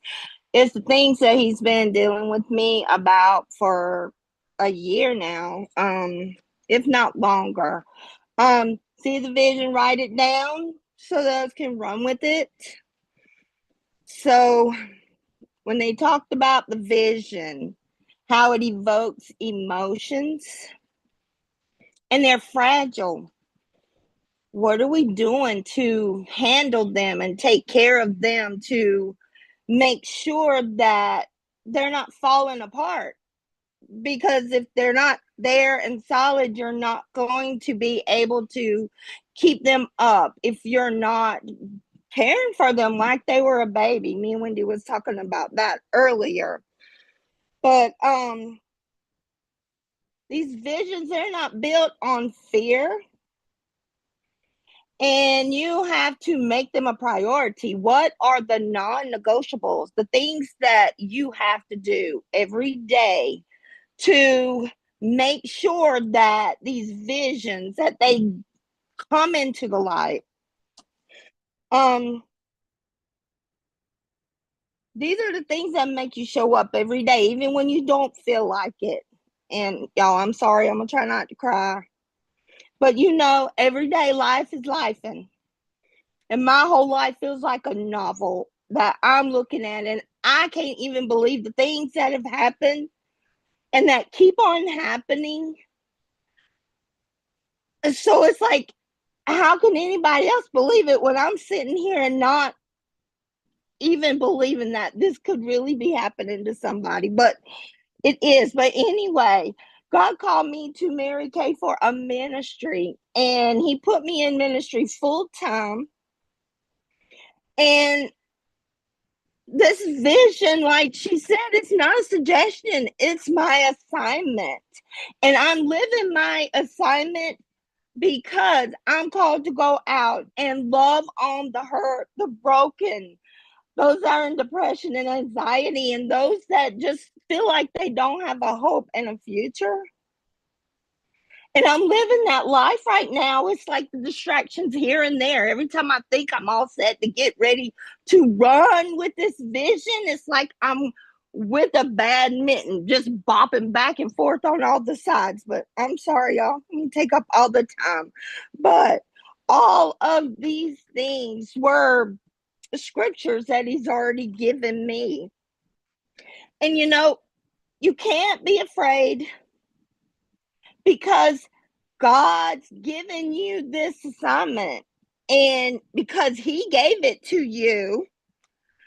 it's the things that He's been dealing with me about for a year now, if not longer. See the vision, write it down so that others can run with it. So, when they talked about the vision, how it evokes emotions, and they're fragile. What are we doing to handle them and take care of them to make sure that they're not falling apart? Because if they're not there and solid, you're not going to be able to keep them up if you're not caring for them like they were a baby. Me and Wendy was talking about that earlier. But these visions, they're not built on fear. And you have to make them a priority. What are the non-negotiables, the things that you have to do every day to make sure that these visions, that they come into the light? These are the things that make you show up every day, even when you don't feel like it. And y'all, I'm sorry, I'm gonna try not to cry. But everyday life is life, and my whole life feels like a novel that I'm looking at, and I can't even believe the things that have happened and that keep on happening. So it's like, how can anybody else believe it when I'm sitting here and not even believing that this could really be happening to somebody? But it is. But anyway, God called me to Mary Kay for a ministry, and He put me in ministry full time. And this vision, like she said, it's not a suggestion, it's my assignment. And I'm living my assignment because I'm called to go out and love on the hurt, the broken, those that are in depression and anxiety, and those that just feel like they don't have a hope and a future. And I'm living that life right now. It's like the distractions here and there. Every time I think I'm all set to get ready to run with this vision, it's like I'm with a badminton, just bopping back and forth on all the sides. But I'm sorry, y'all. Let me take up all the time. But all of these things were scriptures that he's already given me. And you can't be afraid, because God's given you this assignment, and because he gave it to you.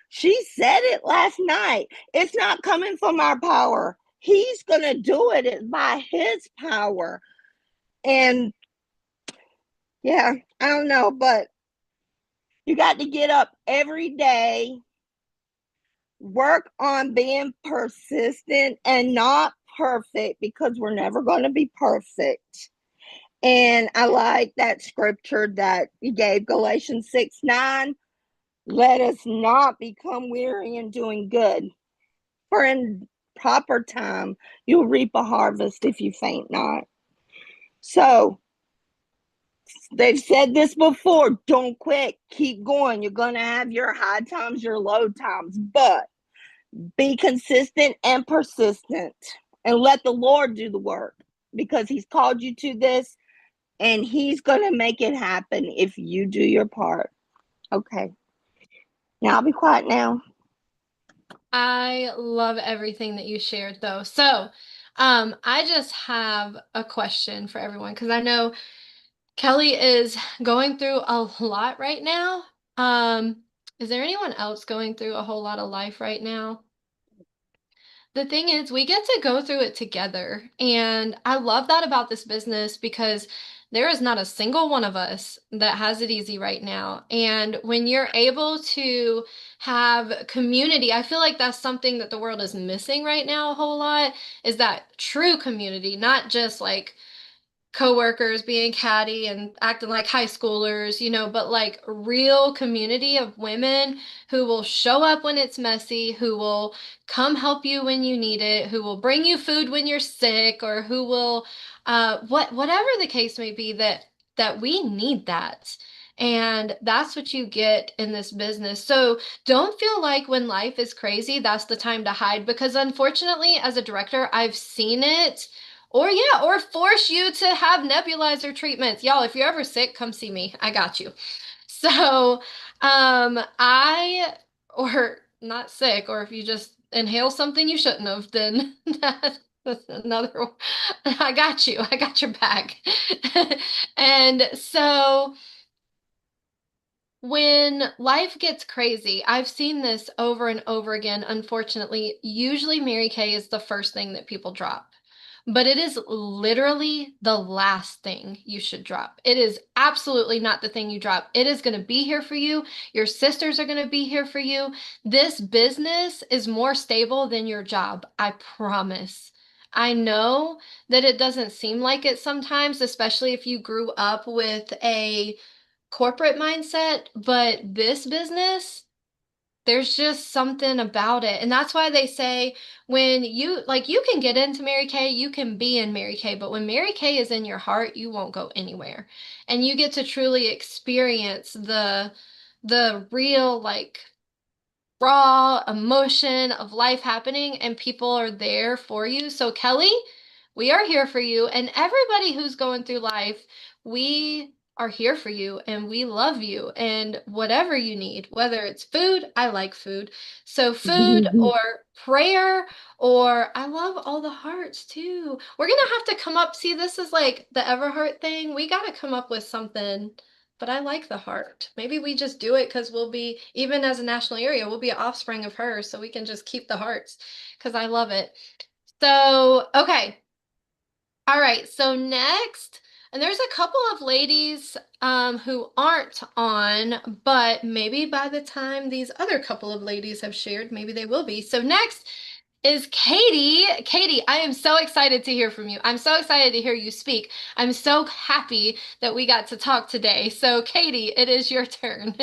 She said it last night. It's not coming from our power. He's going to do it by his power. And yeah, I don't know, but you got to get up every day, work on being persistent and not perfect, because we're never going to be perfect. And I like that scripture that he gave, Galatians 6:9. Let us not become weary in doing good, for in proper time you'll reap a harvest if you faint not. So they've said this before, don't quit, keep going. You're going to have your high times, your low times, but be consistent and persistent, and let the Lord do the work, because he's called you to this, and he's going to make it happen if you do your part. Okay. Now I'll be quiet now. I love everything that you shared, though. So, I just have a question for everyone, because I know Kelly is going through a lot right now. Is there anyone else going through a whole lot of life right now? The thing is, we get to go through it together. And I love that about this business, because there is not a single one of us that has it easy right now. And when you're able to have community, I feel like that's something that the world is missing right now a whole lot, is that true community, not just like coworkers being catty and acting like high schoolers, but like real community of women who will show up when it's messy, who will come help you when you need it, who will bring you food when you're sick, or who will whatever the case may be, that we need that. And that's what you get in this business. So don't feel like when life is crazy, that's the time to hide, because unfortunately, as a director, I've seen it. Or force you to have nebulizer treatments. Y'all, if you're ever sick, come see me. I got you. So, or not sick, or if you just inhale something you shouldn't have, then that's another. I got you. I got your back. And so when life gets crazy, I've seen this over and over again. Unfortunately, usually Mary Kay is the first thing that people drop. But it is literally the last thing you should drop. It is absolutely not the thing you drop. It is going to be here for you. Your sisters are going to be here for you. This business is more stable than your job. I promise. I know that it doesn't seem like it sometimes, especially if you grew up with a corporate mindset, but this business, there's just something about it. And that's why they say, when you can get into Mary Kay, you can be in Mary Kay, but when Mary Kay is in your heart, you won't go anywhere. And you get to truly experience the real, like, raw emotion of life happening, and people are there for you. So Kelly, we are here for you, and everybody who's going through life, we are here for you, and we love you, and whatever you need, whether it's food, I like food. So food or prayer, or I love all the hearts too. We're gonna have to come up. See, this is like the Everheart thing. We gotta come up with something, but I like the heart. Maybe we just do it because we'll be, even as a national area, we'll be an offspring of her, so we can just keep the hearts, because I love it. So, okay. All right. So next, and there's a couple of ladies who aren't on, but maybe by the time these other couple of ladies have shared, maybe they will be. So next is Katie. Katie, I am so excited to hear from you. I'm so excited to hear you speak. I'm so happy that we got to talk today. So, Katie, it is your turn.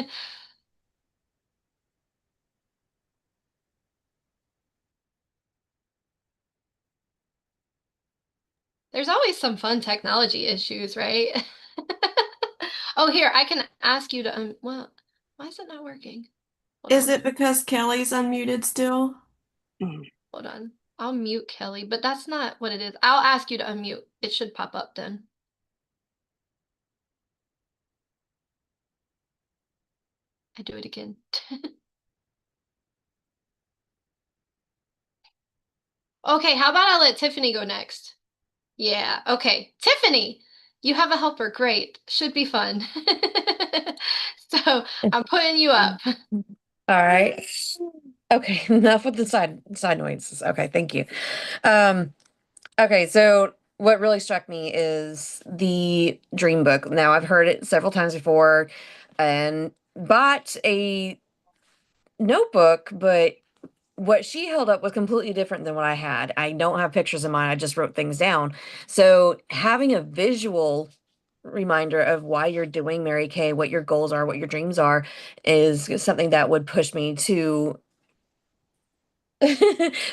There's always some fun technology issues, right? Oh, here, I can ask you to, well, why is it not working? Hold Is on, it because Kelly's unmuted still? hold on. I'll mute Kelly, but that's not what it is. I'll ask you to unmute. It should pop up then. I do it again. Okay, how about I let Tiffany go next? Yeah, okay. Tiffany, you have a helper. Great. Should be fun. So I'm putting you up. All right. Okay, enough with the side noises. Okay, thank you. Okay, so what really struck me is the dream book. Now I've heard it several times before and bought a notebook, but what she held up was completely different than what I had. I don't have pictures in mine. I just wrote things down. So having a visual reminder of why you're doing Mary Kay, what your goals are, what your dreams are, is something that would push me to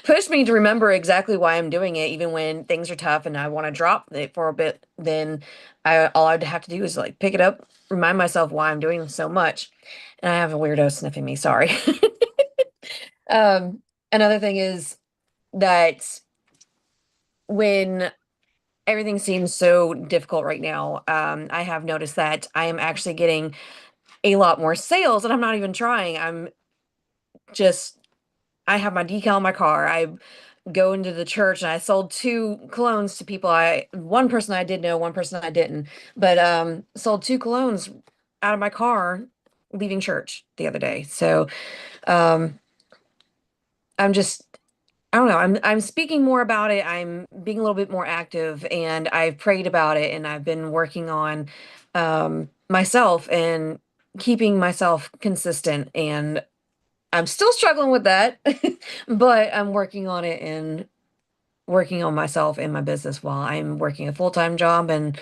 push me to remember exactly why I'm doing it, even when things are tough and I want to drop it for a bit. Then all I'd have to do is like pick it up, remind myself why I'm doing so much. And I have a weirdo sniffing me. Sorry. Another thing is that when everything seems so difficult right now, I have noticed that I am actually getting a lot more sales, and I'm not even trying. Just I have my decal in my car. I go into the church and I sold two colognes to people. One person I did know, one person I didn't, but sold two colognes out of my car leaving church the other day. So um I'm just I don't know. I'm speaking more about it. I'm being a little bit more active, and I've prayed about it, and I've been working on myself and keeping myself consistent. And I'm still struggling with that, but I'm working on it and working on myself and my business while I'm working a full-time job and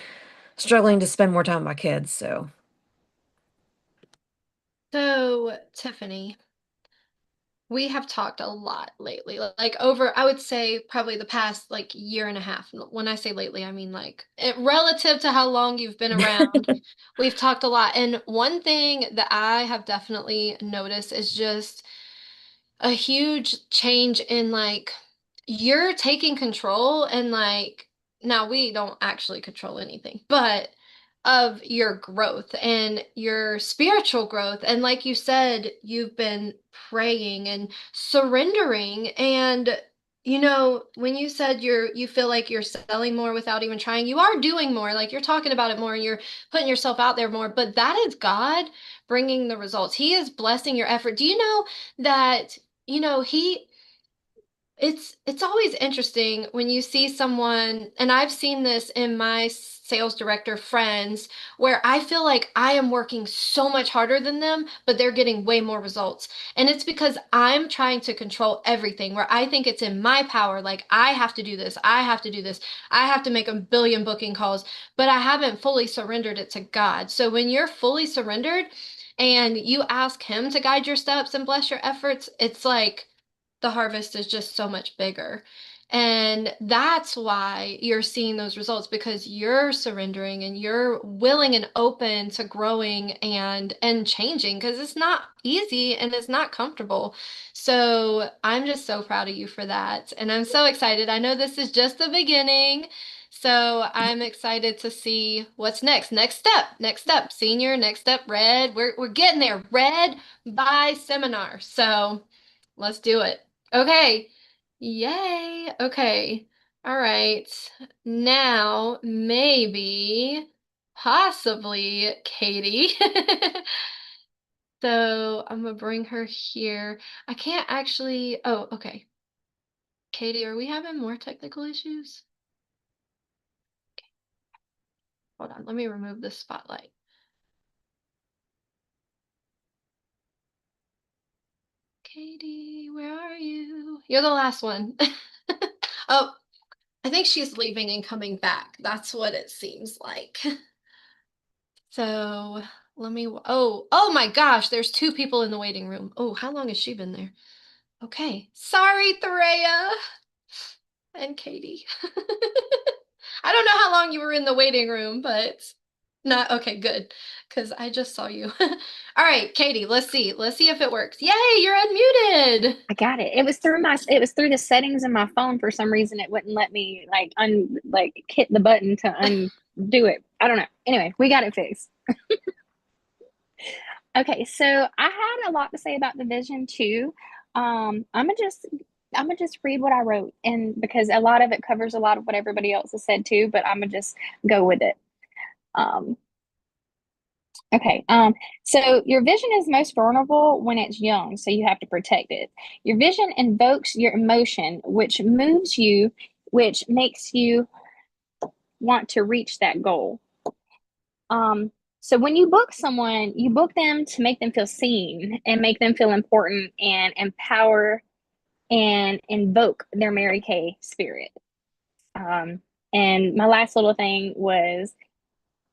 struggling to spend more time with my kids. So, So, Tiffany, we have talked a lot lately, like over, I would say probably the past like year and a half. When I say lately, I mean like relative to how long you've been around, we've talked a lot. And one thing that I have definitely noticed is just a huge change in like you're taking control and like now we don't actually control anything, but of your growth and your spiritual growth. And like you said, you've been praying and surrendering. And when you said you feel like you're selling more without even trying, you are doing more. Like you're talking about it more and you're putting yourself out there more. But that is God bringing the results. He is blessing your effort. Do you know that he it's always interesting when you see someone, and I've seen this in my sales director friends, where I feel like I am working so much harder than them, but they're getting way more results. And it's because I'm trying to control everything, where I think it's in my power. Like, I have to do this, I have to do this, I have to make a billion booking calls, but I haven't fully surrendered it to God. So when you're fully surrendered and you ask Him to guide your steps and bless your efforts, it's like, the harvest is just so much bigger. And that's why you're seeing those results, because you're surrendering and you're willing and open to growing and changing, because it's not easy and it's not comfortable. So I'm just so proud of you for that. And I'm so excited. I know this is just the beginning. So I'm excited to see what's next. Next step, senior, next step, red. We're getting there. Red by seminar. So let's do it. Okay. Yay. Okay. All right. Now, maybe, possibly Katie. So I'm gonna bring her here. I can't actually. Oh, okay. Katie, are we having more technical issues? Hold on. Let me remove the spotlight. Katie, where are you? You're the last one. Oh, I think she's leaving and coming back. That's what it seems like. So let me, oh my gosh, there's two people in the waiting room. Oh, how long has she been there? Okay. Sorry, Thoraya and Katie. I don't know how long you were in the waiting room, but not okay, good. Because I just saw you. All right, Katie, let's see. Let's see if it works. Yay, you're unmuted. I got it. It was through the settings in my phone. For some reason it wouldn't let me like hit the button to undo it. I don't know. Anyway, we got it fixed. Okay, so I had a lot to say about the vision too. I'm gonna just read what I wrote, and because a lot of it covers a lot of what everybody else has said too, but I'm gonna just go with it. Okay, so your vision is most vulnerable when it's young, so you have to protect it. Your vision invokes your emotion, which moves you, which makes you want to reach that goal. So when you book someone, you book them to make them feel seen and make them feel important and empower and invoke their Mary Kay spirit. And my last little thing was,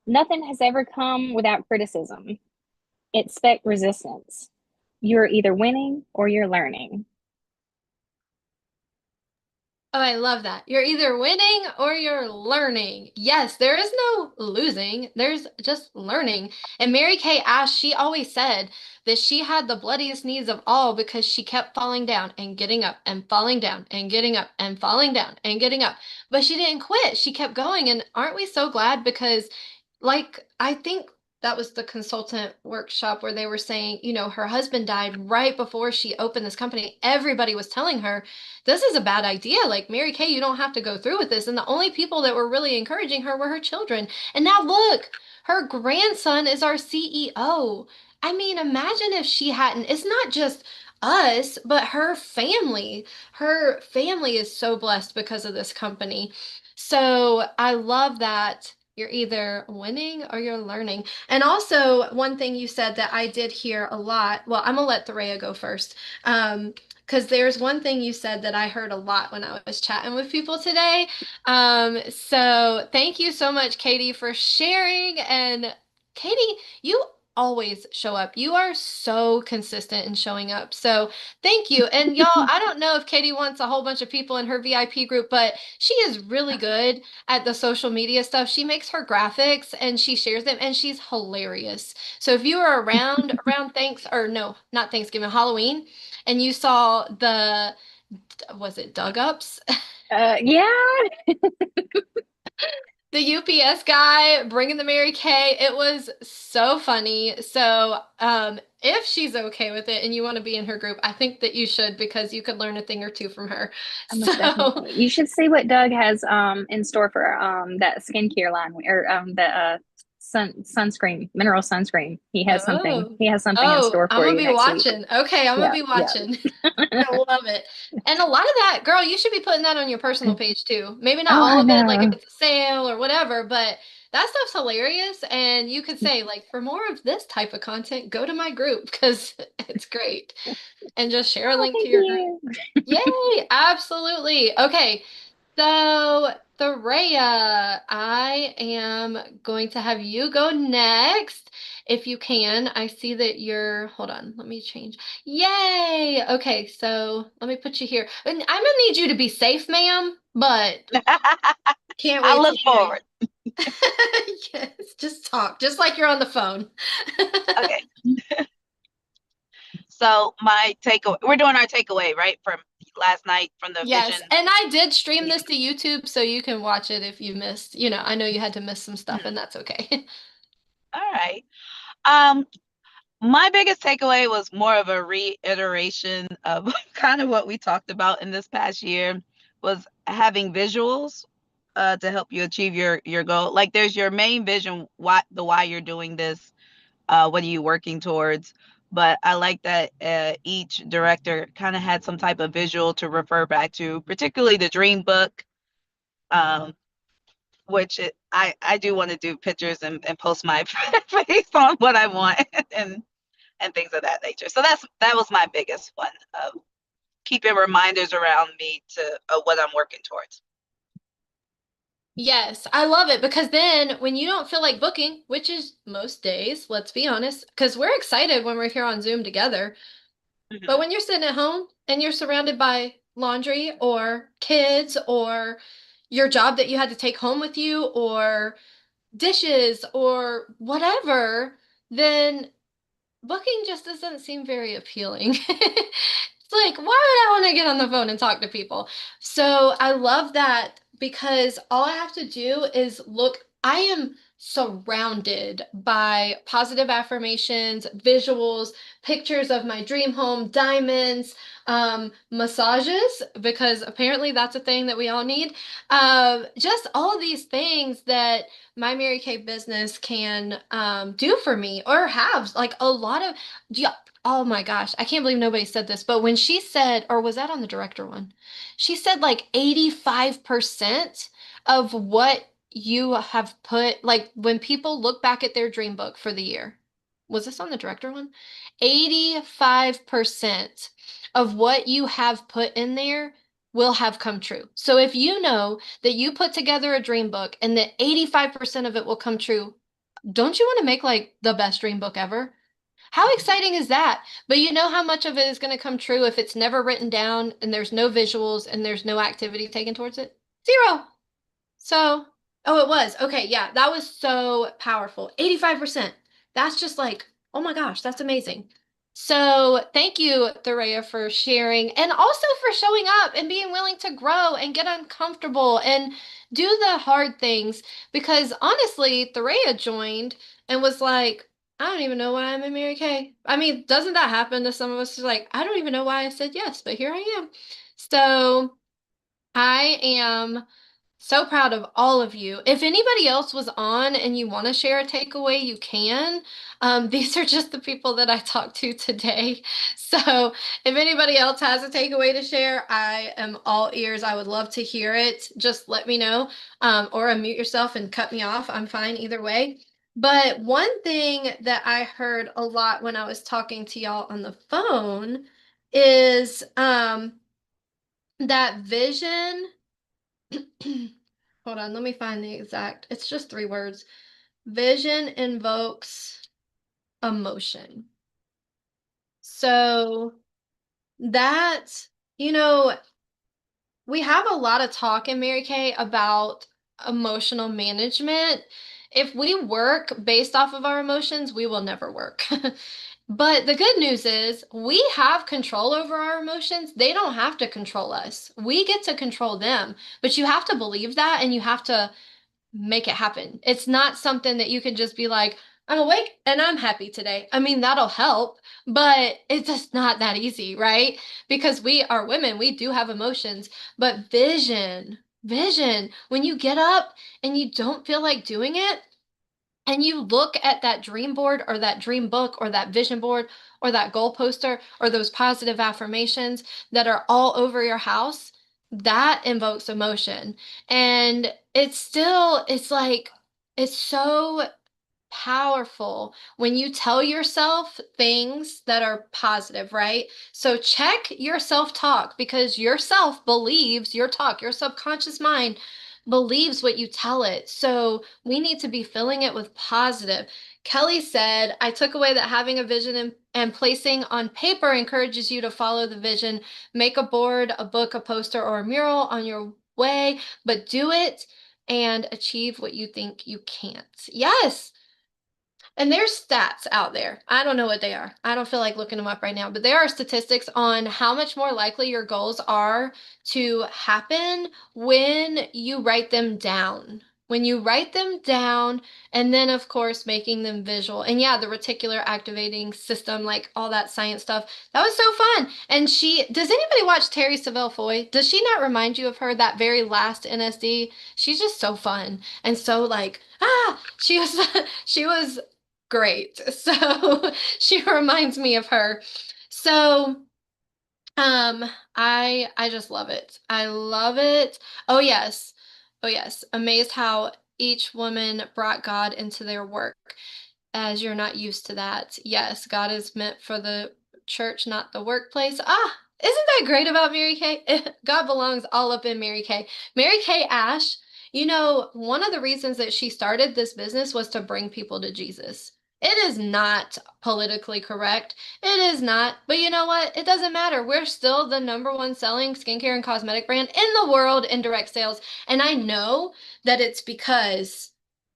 nothing has ever come without criticism. Expect resistance. You're either winning or you're learning. Oh, I love that. You're either winning or you're learning. Yes, there is no losing. There's just learning. And Mary Kay Ash, she always said that she had the bloodiest knees of all because she kept falling down and getting up and falling down and getting up and falling down and getting up. But she didn't quit. She kept going. And aren't we so glad? Because, like, I think that was the consultant workshop where they were saying, her husband died right before she opened this company. Everybody was telling her, this is a bad idea. Like, Mary Kay, you don't have to go through with this. And the only people that were really encouraging her were her children. And now look, her grandson is our CEO. I mean, imagine if she hadn't, it's not just us, but her family. Her family is so blessed because of this company. So I love that you're either winning or you're learning. And also, one thing you said that I did hear a lot. Well, I'm gonna let Thoraya go first. Because there's one thing you said that I heard a lot when I was chatting with people today. So thank you so much, Katie, for sharing. And Katie, you always show up. You are so consistent in showing up. So thank you. And y'all, I don't know if Katie wants a whole bunch of people in her VIP group, but she is really good at the social media stuff. She makes her graphics and she shares them, and she's hilarious. So if you are around thanks or no, not Thanksgiving, Halloween, and you saw was it Dug Ups? Yeah. The UPS guy bringing the Mary Kay. It was so funny. So, if she's okay with it and you want to be in her group, I think that you should, because you could learn a thing or two from her. Most definitely. You should see what Doug has in store for that skincare line, or the sunscreen, mineral sunscreen. He has something. He has something in store I'm for gonna you be next watching. week. Okay, I'm gonna be Yeah. watching. I love it. And a lot of that, girl, you should be putting that on your personal page too. Maybe not Oh, all I of it, like if know. it's a sale or whatever, but that stuff's hilarious. And you could say, like, for more of this type of content, go to my group because it's great. And just share a Oh, link to thank your group. you. Yay, absolutely. Okay, so Thoraya, I am going to have you go next. If you can, I see that hold on, let me change. Yay! Okay, so let me put you here. And I'm gonna need you to be safe, ma'am, but can't I wait look to hear forward. you. Yes, just talk, just like you're on the phone. Okay. So my takeaway, we're doing our takeaway, right? From last night from the Yes, vision. and I did stream this to YouTube, so you can watch it if you missed. I know you had to miss some stuff, and that's okay. All right. Um, my biggest takeaway was more of a reiteration of kind of what we talked about in this past year, was having visuals to help you achieve your goal. Like, there's your main vision, why you're doing this, what are you working towards. But I like that each director kind of had some type of visual to refer back to, particularly the dream book, which I do want to do pictures and post my face on what I want, and and things of that nature. So that was my biggest one, of keeping reminders around me of what I'm working towards. Yes, I love it, because then when you don't feel like booking, which is most days, let's be honest, because we're excited when we're here on Zoom together. But when you're sitting at home and you're surrounded by laundry or kids or your job that you had to take home with you or dishes or whatever, then booking just doesn't seem very appealing. It's like, why would I want to get on the phone and talk to people? So I love that, because all I have to do is look. I am surrounded by positive affirmations, visuals, pictures of my dream home, diamonds, massages, because apparently that's a thing that we all need. Just all of these things that my Mary Kay business can do for me, or have like a lot of. Yeah, oh my gosh, I can't believe nobody said this, but when she said, or was that on the director one? She said like 85% of what you have put, like when people look back at their dream book for the year, was this on the director one? 85% of what you have put in there will have come true. So if you know that you put together a dream book and that 85% of it will come true, don't you want to make like the best dream book ever? How exciting is that? But you know how much of it is going to come true if it's never written down and there's no visuals and there's no activity taken towards it? Zero. So, oh, it was. Okay, yeah, that was so powerful. 85%. That's just like, oh my gosh, that's amazing. So, thank you, Thoraya, for sharing, and also for showing up and being willing to grow and get uncomfortable and do the hard things. Because honestly, Thoraya joined and was like, I don't even know why I'm in Mary Kay. I mean, doesn't that happen to some of us? It's like, I don't even know why I said yes, but here I am. So, I am so proud of all of you. If anybody else was on and you want to share a takeaway, you can. These are just the people that I talked to today. So if anybody else has a takeaway to share, I am all ears. I would love to hear it. Just let me know, or unmute yourself and cut me off. I'm fine either way. But one thing that I heard a lot when I was talking to y'all on the phone is that vision. Hold on, let me find the exact. It's just 3 words. Vision invokes emotion. So that, you know, we have a lot of talk in Mary Kay about emotional management. If we work based off of our emotions, we will never work. But the good news is we have control over our emotions. They don't have to control us. We get to control them. But you have to believe that, and you have to make it happen. It's not something that you can just be like, I'm awake and I'm happy today. I mean, that'll help, but it's just not that easy, right? Because we are women, we do have emotions, but vision, when you get up and you don't feel like doing it, and you look at that dream board or that dream book or that vision board or that goal poster or those positive affirmations that are all over your house, that invokes emotion. And it's like, it's so powerful when you tell yourself things that are positive, right? So check your self-talk, because your self believes your talk. Your subconscious mind believes what you tell it. So we need to be filling it with positive. Kelly said, I took away that having a vision and placing on paper encourages you to follow the vision. Make a board, a book, a poster, or a mural on your way, but do it and achieve what you think you can't. Yes. And there's stats out there. I don't know what they are. I don't feel like looking them up right now, but there are statistics on how much more likely your goals are to happen when you write them down. When you write them down, and then, of course, making them visual. And yeah, the reticular activating system, like all that science stuff, that was so fun. And does anybody watch Terry Savelle Foy? Does she not remind you of her, that very last NSD? She's just so fun. And so like, she was, she was great. So she reminds me of her. So I just love it. I love it. Oh yes. Oh yes. Amazed how each woman brought God into their work. as you're not used to that. Yes, God is meant for the church, not the workplace. Isn't that great about Mary Kay? God belongs all up in Mary Kay. Mary Kay Ash, one of the reasons that she started this business was to bring people to Jesus. It is not politically correct. It is not. But you know what? It doesn't matter. We're still the #1 selling skincare and cosmetic brand in the world in direct sales. And I know that it's because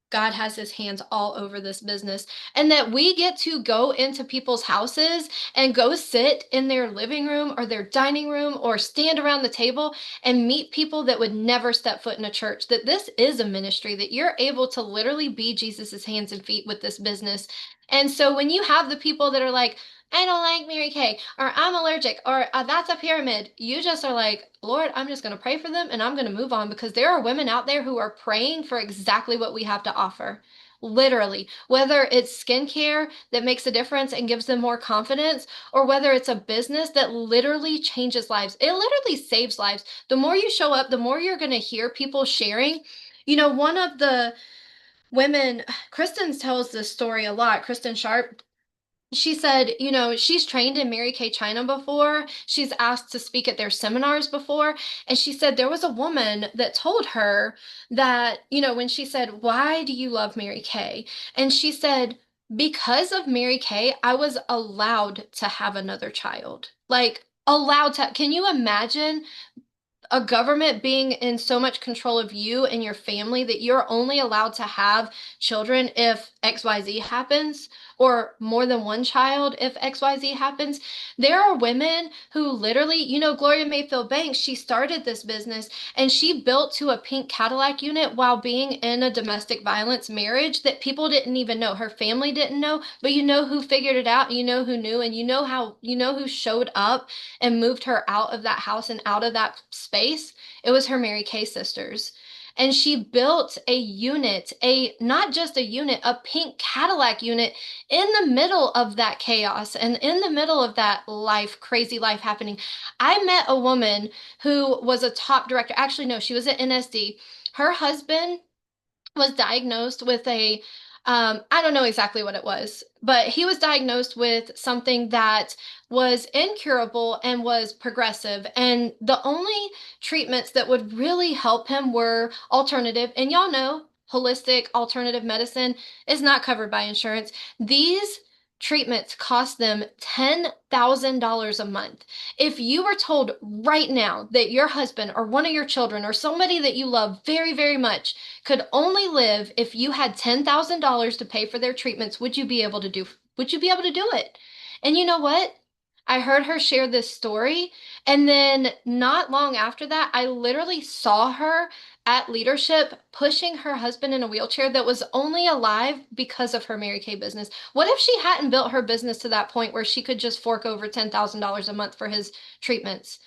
God has his hands all over this business, and that we get to go into people's houses and go sit in their living room or their dining room or stand around the table and meet people that would never step foot in a church. That this is a ministry, that you're able to literally be Jesus's hands and feet with this business. And so when you have the people that are like, I don't like Mary Kay, or I'm allergic, or that's a pyramid. You just are like, Lord, I'm just going to pray for them and I'm going to move on, because there are women out there who are praying for exactly what we have to offer. Literally, whether it's skincare that makes a difference and gives them more confidence, or whether it's a business that literally changes lives. It literally saves lives. The more you show up, the more you're going to hear people sharing. One of the women, Kristen tells this story a lot, Kristen Sharp. She said, she's trained in Mary Kay China before. She's asked to speak at their seminars before. And she said there was a woman that told her that, when she said, why do you love Mary Kay? And she said, because of Mary Kay, I was allowed to have another child. Like, allowed to. Can you imagine a government being in so much control of you and your family that you're only allowed to have children if XYZ happens, or more than one child if XYZ happens? There are women who literally, Gloria Mayfield Banks, she started this business and she built to a pink Cadillac unit while being in a domestic violence marriage that people didn't even know. Her family didn't know, but you know who figured it out, you know who knew, and who showed up and moved her out of that house and out of that space. It was her Mary Kay sisters. And she built a unit, not just a unit, a pink Cadillac unit in the middle of that chaos and in the middle of that crazy life happening. I met a woman who was a top director. Actually, no, she was at NSD. Her husband was diagnosed with I don't know exactly what it was, but he was diagnosed with something that was incurable and was progressive. And the only treatments that would really help him were alternative. And y'all know, holistic alternative medicine is not covered by insurance. These treatments cost them $10,000 a month. If you were told right now that your husband or one of your children or somebody that you love very, very much could only live if you had $10,000 to pay for their treatments, would you be able to do it? And you know what? I heard her share this story, and then not long after that, I literally saw her at leadership pushing her husband in a wheelchair that was only alive because of her Mary Kay business. What if she hadn't built her business to that point where she could just fork over $10,000 a month for his treatments?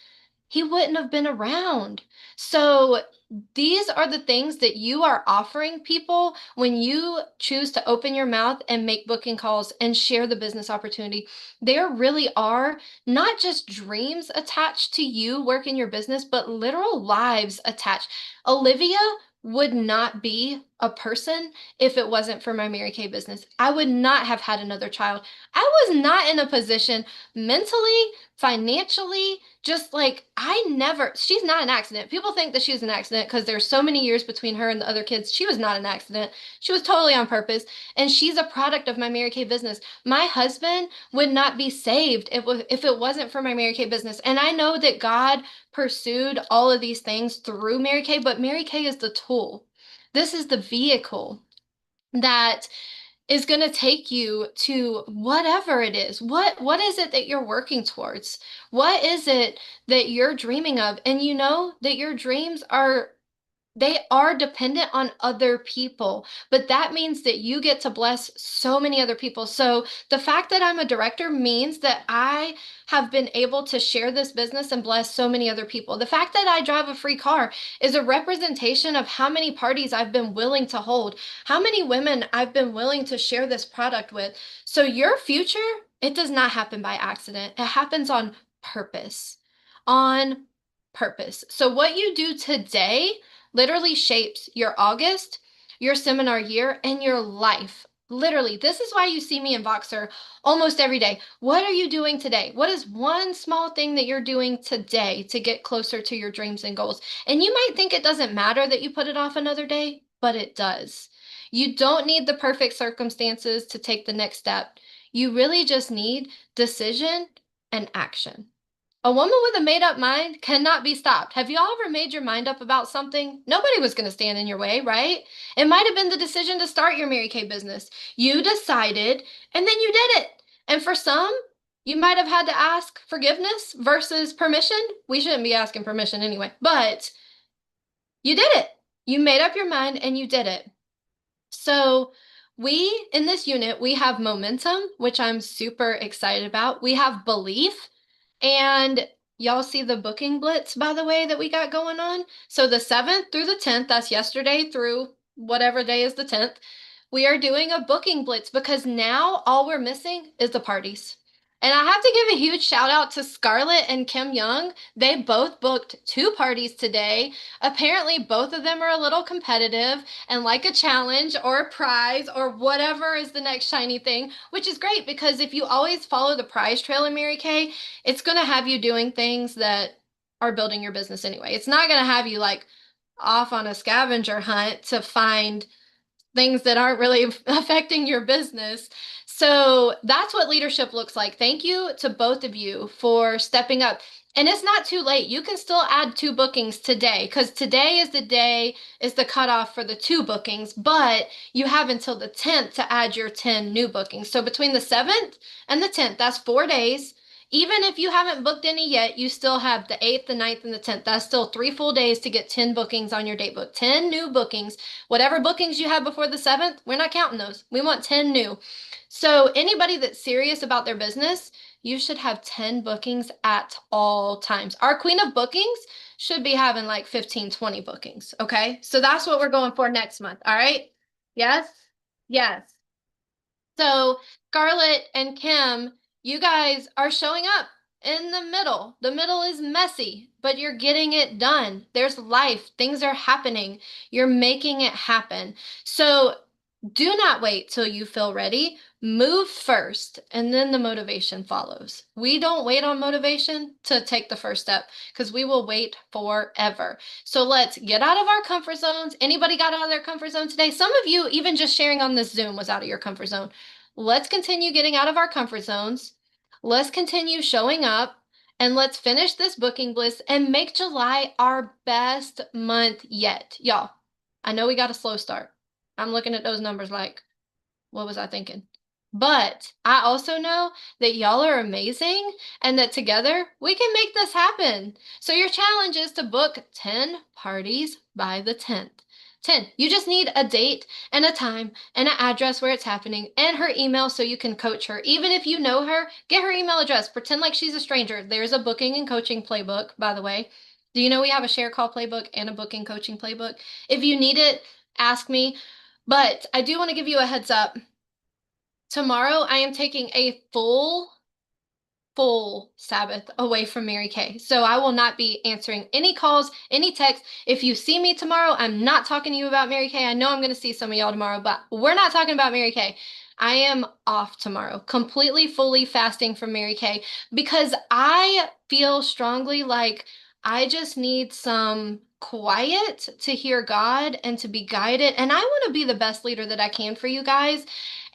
He wouldn't have been around. So these are the things that you are offering people when you choose to open your mouth and make booking calls and share the business opportunity. There really are not just dreams attached to you working your business, but literal lives attached. Olivia would not be a person if it wasn't for my Mary Kay business. I would not have had another child. I was not in a position mentally, financially, just like she's not an accident. People think that she's an accident because there's so many years between her and the other kids. She was not an accident. She was totally on purpose. And she's a product of my Mary Kay business. My husband would not be saved if it wasn't for my Mary Kay business. And I know that God pursued all of these things through Mary Kay, but Mary Kay is the tool. This is the vehicle that is going to take you to whatever it is. What is it that you're working towards? What is it that you're dreaming of? And you know that your dreams are dependent on other people, but that means that you get to bless so many other people. So the fact that I'm a director means that I have been able to share this business and bless so many other people. The fact that I drive a free car is a representation of how many parties I've been willing to hold, how many women I've been willing to share this product with. So your future, it does not happen by accident. It happens on purpose. On purpose. So what you do today literally shapes your August, your seminar year, and your life. Literally, this is why you see me in Voxer almost every day. What are you doing today? What is one small thing that you're doing today to get closer to your dreams and goals? And you might think it doesn't matter that you put it off another day, but it does. You don't need the perfect circumstances to take the next step. You really just need decision and action. A woman with a made up mind cannot be stopped. Have you all ever made your mind up about something? Nobody was going to stand in your way, right? It might have been the decision to start your Mary Kay business. You decided and then you did it. And for some, you might have had to ask forgiveness versus permission. We shouldn't be asking permission anyway, but you did it. You made up your mind and you did it. So we, in this unit, we have momentum, which I'm super excited about. We have belief. And y'all see the booking blitz, by the way, that we got going on? So the 7th through the 10th, that's yesterday through whatever day is the 10th, we are doing a booking blitz because now all we're missing is the parties. And I have to give a huge shout out to Scarlett and Kim Young. They both booked 2 parties today. Apparently, both of them are a little competitive and like a challenge or a prize or whatever is the next shiny thing, which is great because if you always follow the prize trail in Mary Kay, it's going to have you doing things that are building your business anyway. It's not going to have you like off on a scavenger hunt to find things that aren't really affecting your business. So that's what leadership looks like. Thank you to both of you for stepping up. And it's not too late. You can still add 2 bookings today because today is the cutoff for the 2 bookings, but you have until the 10th to add your 10 new bookings. So between the 7th and the 10th, that's 4 days. Even if you haven't booked any yet, you still have the 8th, the 9th, and the 10th. That's still 3 full days to get 10 bookings on your date book. 10 new bookings. Whatever bookings you have before the 7th, we're not counting those. We want 10 new. So anybody that's serious about their business, you should have 10 bookings at all times. Our queen of bookings should be having like 15, 20 bookings. Okay. So that's what we're going for next month. All right. Yes. Yes. So Scarlett and Kim, you guys are showing up in the middle. The middle is messy, but you're getting it done. There's life. Things are happening. You're making it happen. So do not wait till you feel ready. Move first, and then the motivation follows. We don't wait on motivation to take the first step because we will wait forever. So let's get out of our comfort zones. Anybody got out of their comfort zone today? Some of you, even just sharing on this Zoom, was out of your comfort zone. Let's continue getting out of our comfort zones. Let's continue showing up. And let's finish this booking bliss and make July our best month yet. Y'all, I know we got a slow start. I'm looking at those numbers like, what was I thinking? But I also know that y'all are amazing and that together we can make this happen. So your challenge is to book 10 parties by the 10th. 10. You just need a date and a time and an address where it's happening and her email so you can coach her. Even if you know her, get her email address. Pretend like she's a stranger. There's a booking and coaching playbook, by the way. Do you know we have a share call playbook and a booking coaching playbook? If you need it, ask me. But I do want to give you a heads up. Tomorrow I am taking a full Sabbath away from Mary Kay. So I will not be answering any calls, any texts. If you see me tomorrow, I'm not talking to you about Mary Kay. I know I'm going to see some of y'all tomorrow, but we're not talking about Mary Kay. I am off tomorrow, completely, fully fasting from Mary Kay because I feel strongly like I just need some quiet to hear God and to be guided. And I want to be the best leader that I can for you guys.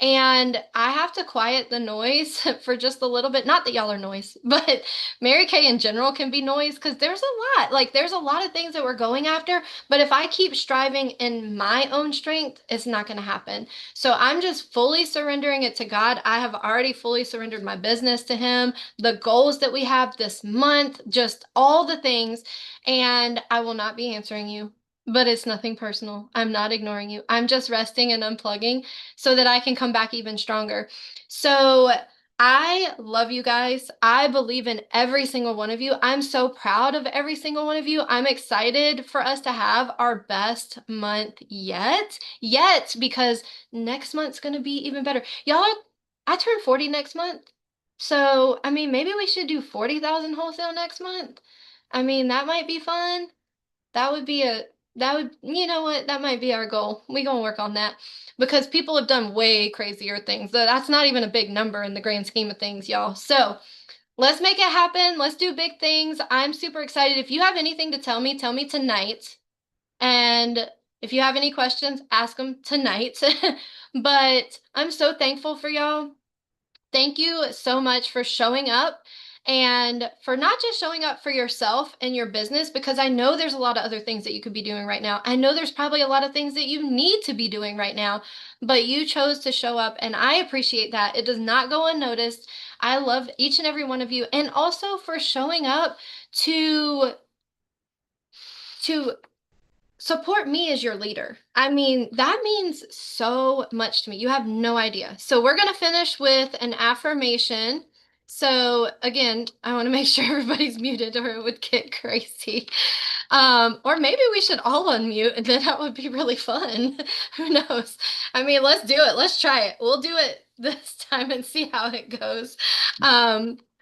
And I have to quiet the noise for just a little bit. Not that y'all are noise, but Mary Kay in general can be noise because there's a lot. Like there's a lot of things that we're going after. But if I keep striving in my own strength, it's not going to happen. So I'm just fully surrendering it to God. I have already fully surrendered my business to Him, the goals that we have this month, just all the things. And I will not be answering you. But it's nothing personal. I'm not ignoring you. I'm just resting and unplugging so that I can come back even stronger. So I love you guys. I believe in every single one of you. I'm so proud of every single one of you. I'm excited for us to have our best month yet, because next month's going to be even better. Y'all, I turn 40 next month. So, I mean, maybe we should do 40,000 wholesale next month. I mean, that might be fun. That would be you know what? That might be our goal. We gonna work on that. because people have done way crazier things. That's not even a big number in the grand scheme of things, y'all. So let's make it happen. Let's do big things. I'm super excited. If you have anything to tell me tonight. And if you have any questions, ask them tonight. But I'm so thankful for y'all. Thank you so much for showing up and for not just showing up for yourself and your business, because I know there's a lot of other things that you could be doing right now. I know there's probably a lot of things that you need to be doing right now, but you chose to show up, and I appreciate that. It does not go unnoticed. I love each and every one of you, and also for showing up to support me as your leader. I mean, that means so much to me. You have no idea. So we're going to finish with an affirmation. So again, I want to make sure everybody's muted or it would get crazy. Or maybe we should all unmute and then that would be really fun. Who knows? I mean, let's do it. Let's try it. We'll do it this time and see how it goes.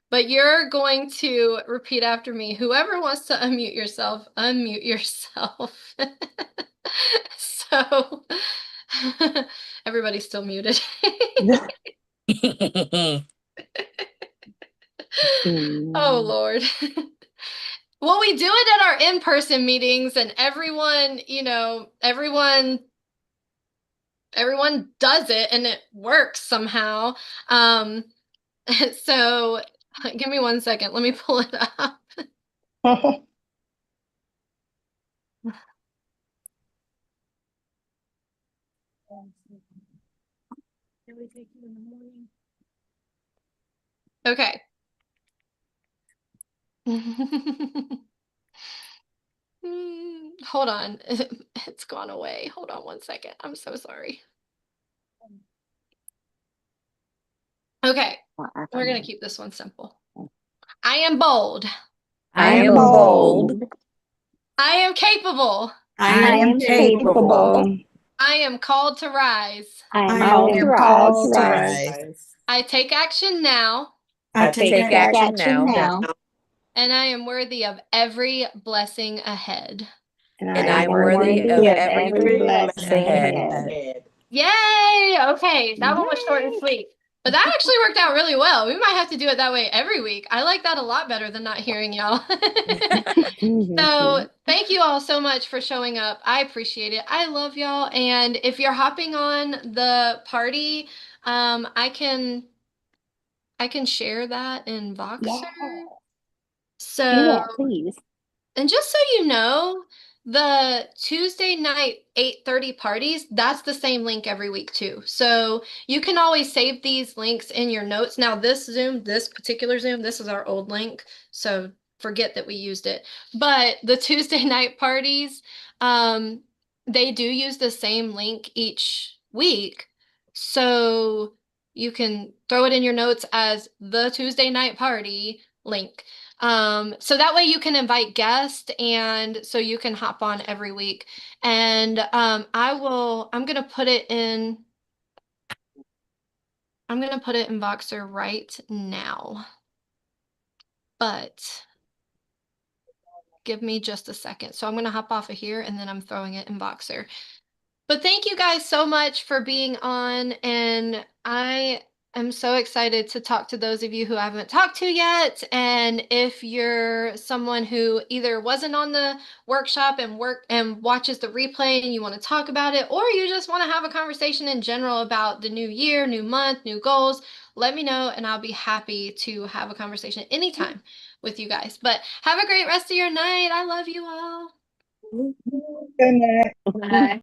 But you're going to repeat after me. Whoever wants to unmute yourself, unmute yourself. So everybody's still muted. Oh, Lord. Well, we do it at our in-person meetings, and everyone, everyone does it and it works somehow. So give me 1 second. Let me pull it up. Okay. Hold on. It's gone away. Hold on 1 second. I'm so sorry. Okay. We're going to keep this one simple. I am bold. I am bold. I am capable. I am capable. I am called to rise. I am called to rise. I take action now. I take action now. And I am worthy of every blessing ahead. And I am worthy of every blessing ahead. Yay! Okay, that one was short and sweet. But that actually worked out really well. We might have to do it that way every week. I like that a lot better than not hearing y'all. So thank you all so much for showing up. I appreciate it. I love y'all. And if you're hopping on the party, I can share that in Voxer. Yeah. So Yeah, please. And just so you know, the Tuesday night 8:30 parties, that's the same link every week too. So you can always save these links in your notes. Now this particular Zoom, this is our old link. So forget that we used it. But the Tuesday night parties, they do use the same link each week. So you can throw it in your notes as the Tuesday night party link. So that way you can invite guests, and so you can hop on every week. And I'm gonna put it in Voxer right now. But give me just a second. So I'm gonna hop off of here and then I'm throwing it in Voxer. But thank you guys so much for being on, and I'm so excited to talk to those of you who I haven't talked to yet. And if you're someone who either wasn't on the workshop and watches the replay and you want to talk about it, or you just want to have a conversation in general about the new year, new month, new goals, let me know and I'll be happy to have a conversation anytime with you guys. But have a great rest of your night. I love you all. Good night. Bye.